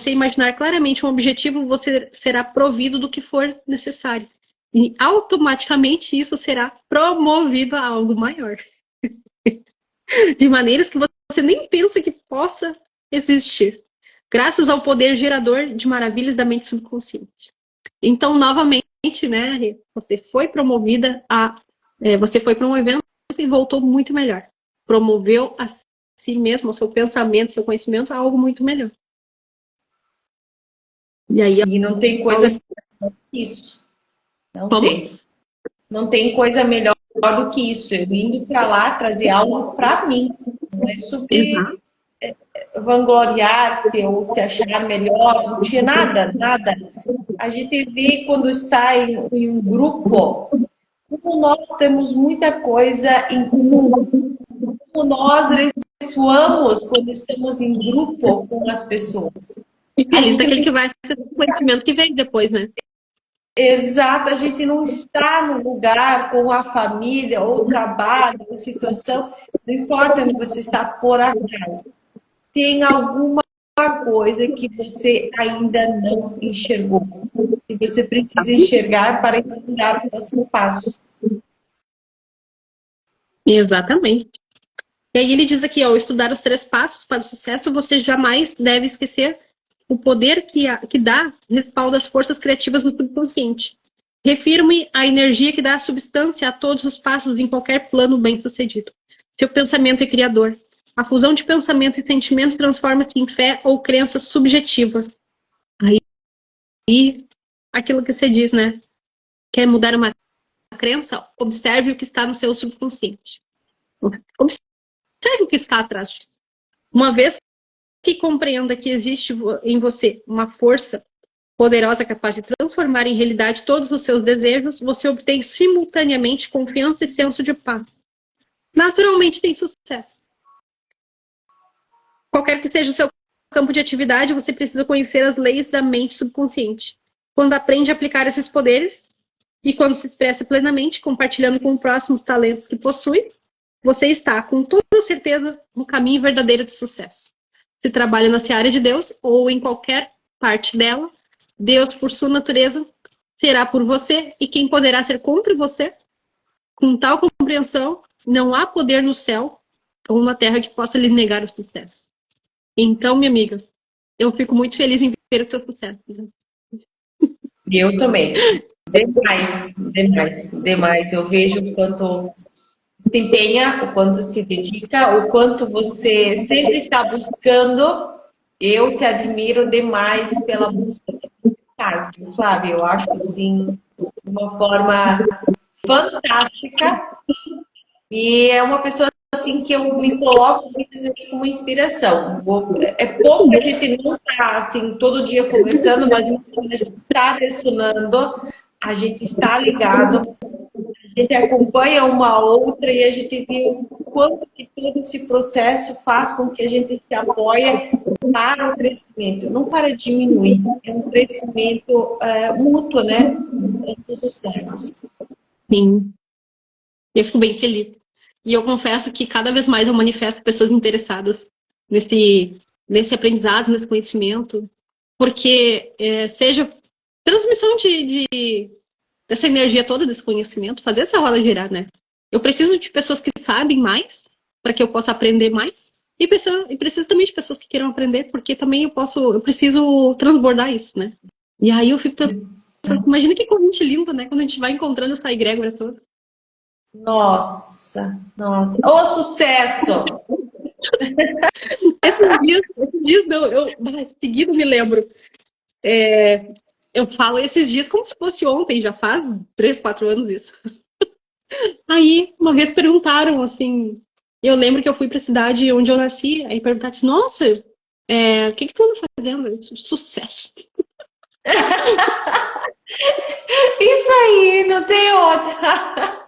imaginar claramente um objetivo, você será provido do que for necessário. E automaticamente isso será promovido a algo maior. De maneiras que você nem pensa que possa existir. Graças ao poder gerador de maravilhas da mente subconsciente. Então, novamente, né, você foi promovida você foi para um evento e voltou muito melhor. Promoveu a si mesmo, o seu pensamento, seu conhecimento a algo muito melhor. E aí, E não tem coisa melhor que isso. Não tem. Não tem coisa melhor do que isso. Eu indo para lá trazer algo para mim. Não é sobre vangloriar-se ou se achar melhor. Não tinha nada, nada. A gente vê quando está em um grupo, como nós temos muita coisa em comum. Como nós ressoamos quando estamos em grupo com as pessoas. E feliz daquele que vai ser o conhecimento que vem depois, né? Exato, a gente não está no lugar com a família ou trabalho, ou situação, não importa onde você está por acaso. Tem alguma coisa que você ainda não enxergou, que você precisa enxergar para dar o próximo passo. Exatamente. E aí ele diz aqui, ao estudar os 3 passos para o sucesso, você jamais deve esquecer o poder que dá respaldo às forças criativas do subconsciente. Refiro-me à energia que dá substância a todos os passos em qualquer plano bem-sucedido. Seu pensamento é criador. A fusão de pensamento e sentimento transforma-se em fé ou crenças subjetivas. Aí, aquilo que você diz, né? Quer mudar uma crença? Observe o que está no seu subconsciente. Observe o que está atrás disso. Uma vez que compreenda que existe em você uma força poderosa capaz de transformar em realidade todos os seus desejos, você obtém simultaneamente confiança e senso de paz. Naturalmente tem sucesso. Qualquer que seja o seu campo de atividade, você precisa conhecer as leis da mente subconsciente. Quando aprende a aplicar esses poderes e quando se expressa plenamente, compartilhando com o próximo os talentos que possui, você está, com toda certeza, no caminho verdadeiro do sucesso. Se trabalha na seara de Deus ou em qualquer parte dela, Deus, por sua natureza, será por você, e quem poderá ser contra você? Com tal compreensão, não há poder no céu ou na terra que possa lhe negar o sucesso. Então, minha amiga, eu fico muito feliz em ver o seu sucesso. Eu também. Demais, demais, demais. Eu vejo o quanto se empenha, o quanto se dedica, o quanto você sempre está buscando. Eu te admiro demais pela busca que você faz, viu, Flávia? Eu acho assim, de uma forma fantástica. E é uma pessoa assim que eu me coloco muitas vezes como inspiração. É pouco que a gente não está assim todo dia conversando, mas quando a gente está ressonando, a gente está ligado, a gente acompanha uma outra e a gente vê o quanto que todo esse processo faz com que a gente se apoie para o crescimento, não para diminuir. É um crescimento mútuo, né? Ambos os lados. Sim, eu fico bem feliz. E eu confesso que cada vez mais eu manifesto pessoas interessadas nesse aprendizado, nesse conhecimento, porque seja transmissão dessa energia toda, desse conhecimento, fazer essa roda girar, né? Eu preciso de pessoas que sabem mais, para que eu possa aprender mais, e preciso também de pessoas que queiram aprender, porque também eu preciso transbordar isso, né? E aí eu fico pensando, imagina que corrente linda, né? Quando a gente vai encontrando essa egrégora toda. Nossa, nossa. Ô, sucesso! Esses dias não, seguido me lembro. Eu falo esses dias como se fosse ontem, já faz 3, 4 anos isso. Aí, uma vez perguntaram, assim, eu lembro que eu fui pra cidade onde eu nasci, aí perguntaram assim, nossa, o que tu anda fazendo? Eu disse, sucesso. Isso aí, não tem outra.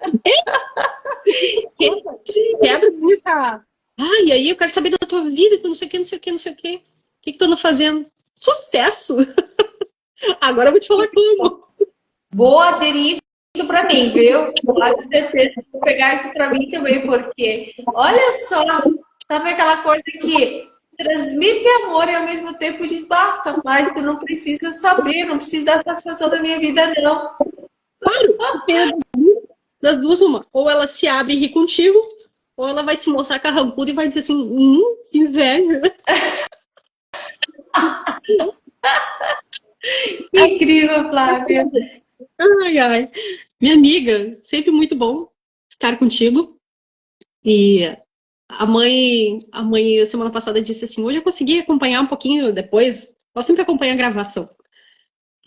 Quebra essa. E aí eu quero saber da tua vida, que não sei o que, não sei o que, não sei o que. O que tu anda fazendo? Sucesso! Agora eu vou te falar como. Vou ter isso para mim, viu? Pode certeza. Vou pegar isso para mim também, porque olha só, sabe aquela coisa que transmite amor e ao mesmo tempo diz basta, mas tu não precisa saber, não precisa dar satisfação da minha vida, não. Claro, das duas, uma. Ou ela se abre e ri contigo, ou ela vai se mostrar carrancuda e vai dizer assim, que inveja. Incrível, Flávia. Ai, ai. Minha amiga, sempre muito bom estar contigo. E a mãe, semana passada, disse assim: hoje eu consegui acompanhar um pouquinho depois. Ela sempre acompanha a gravação.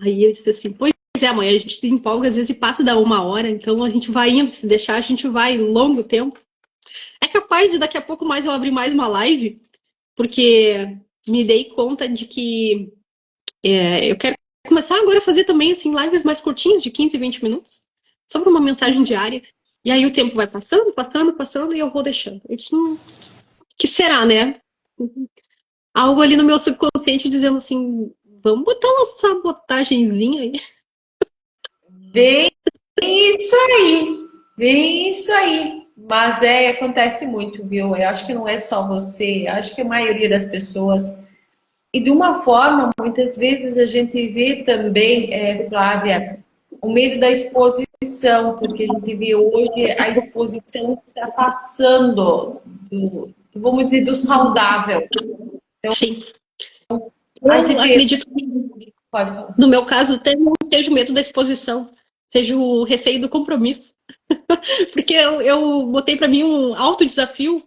Aí eu disse assim: pois é, mãe, a gente se empolga às vezes e passa da 1 hora, então a gente vai indo, se deixar, a gente vai longo tempo. É capaz de daqui a pouco mais eu abrir mais uma live, porque me dei conta de que eu quero começar agora a fazer também assim, lives mais curtinhas, de 15, 20 minutos, só para uma mensagem diária. E aí o tempo vai passando, passando, passando, e eu vou deixando. Eu disse, que será, né? Algo ali no meu subconsciente dizendo assim, vamos botar uma sabotagenzinha aí. Bem isso aí, bem isso aí. Mas acontece muito, viu? Eu acho que não é só você, eu acho que a maioria das pessoas. E de uma forma, muitas vezes a gente vê também, Flávia, o medo da exposição, porque a gente vê hoje a exposição que está passando vamos dizer, do saudável. Então, Sim. a Eu gente acredito que, pode falar. no meu caso, não seja o medo da exposição, seja o receio do compromisso. Porque eu botei para mim um alto desafio.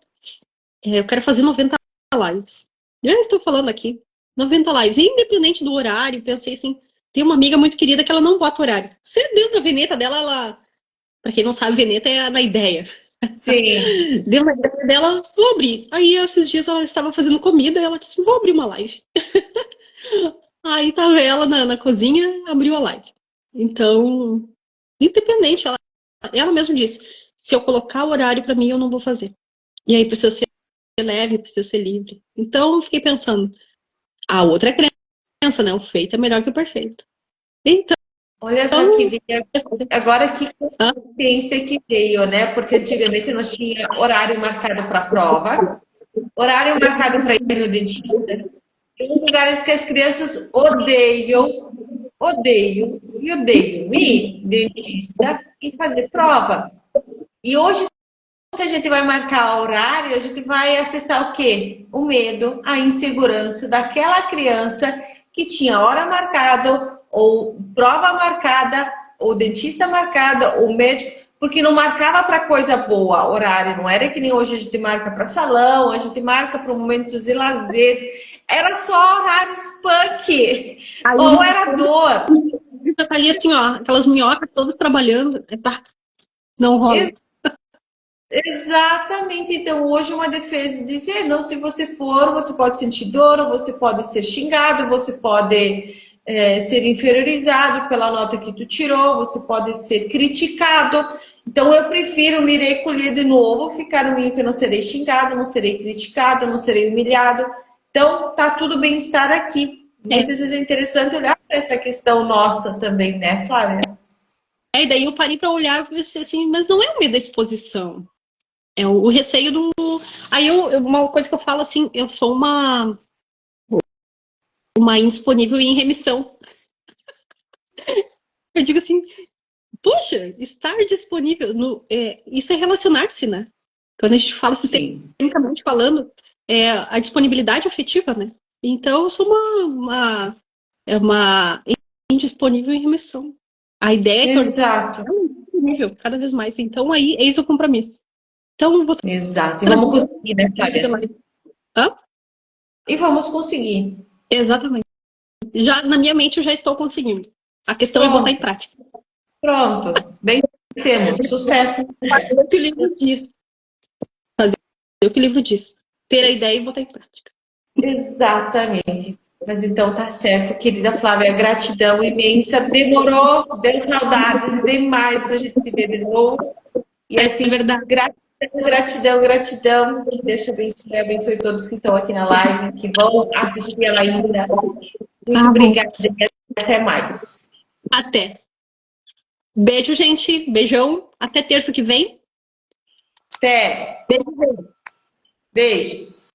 Eu quero fazer 90 lives. Já estou falando aqui. 90 lives. E independente do horário, pensei assim, tem uma amiga muito querida que ela não bota horário. Se dentro da veneta dela, ela... Pra quem não sabe, veneta é na ideia. Sim. Deu uma ideia dela, vou abrir. Aí, esses dias, ela estava fazendo comida e ela disse, vou abrir uma live. Aí, tava ela na cozinha, abriu a live. Então, independente, ela mesma disse, se eu colocar o horário pra mim, eu não vou fazer. E aí, precisa ser leve, precisa ser livre. Então, eu fiquei pensando, a outra crença, né? O feito é melhor que o perfeito. Então, Olha só que veio, agora que consciência que veio, né? Porque antigamente nós tinha horário marcado para prova, horário marcado para ir no dentista. Tem lugares que as crianças odeiam, odeiam e odeiam ir dentista e fazer prova. E hoje, se a gente vai marcar horário, a gente vai acessar o quê? O medo, a insegurança daquela criança que tinha hora marcada, ou prova marcada, ou dentista marcada, ou médico, porque não marcava para coisa boa horário, não era que nem hoje a gente marca para salão, a gente marca para momentos de lazer, era só horários punk, ou era dor. Tá ali assim, ó, aquelas minhocas todas trabalhando. Não rola. Exatamente. Então, hoje uma defesa dizer, não, se você for, você pode sentir dor, você pode ser xingado, você pode ser inferiorizado pela nota que tu tirou, você pode ser criticado. Então, eu prefiro me recolher de novo, ficar no meio que eu não serei xingado, não serei criticado, não serei humilhado. Então, tá tudo bem estar aqui. É, Muitas vezes é interessante olhar para essa questão nossa também, né, Flávia? e daí eu parei para olhar e pensei assim, mas não é o medo da exposição. É o receio do. Aí uma coisa que eu falo assim, eu sou uma indisponível e em remissão. Eu digo assim, puxa, estar disponível. Isso é relacionar-se, né? Quando a gente fala Sim. sistemicamente falando, é a disponibilidade afetiva, né? Então, eu sou uma indisponível em remissão. A ideia é tornar Exato, disponível cada vez mais. Então, aí, eis o compromisso. Então, vou exato. E vamos trazer conseguir, né, Flávia? Hã? E vamos conseguir. Exatamente. Já, na minha mente, eu já estou conseguindo. A questão é botar em Pronto, prática. pronto. Vencemos. Sucesso. Fazer o que o livro diz. Fazer o que o livro diz. Ter a ideia e botar em prática. Exatamente. Mas então tá certo, querida Flávia, gratidão imensa. Demorou, deu saudades demais pra gente se ver de novo. E É assim, verdade. gratidão, gratidão, gratidão. Que Deus te abençoe, abençoe todos que estão aqui na live, que vão assistir ela ainda. Muito Tá bom. obrigada e até mais. Até. Beijo, gente. Beijão. Até terça que vem. Até. Beijo. Beijos.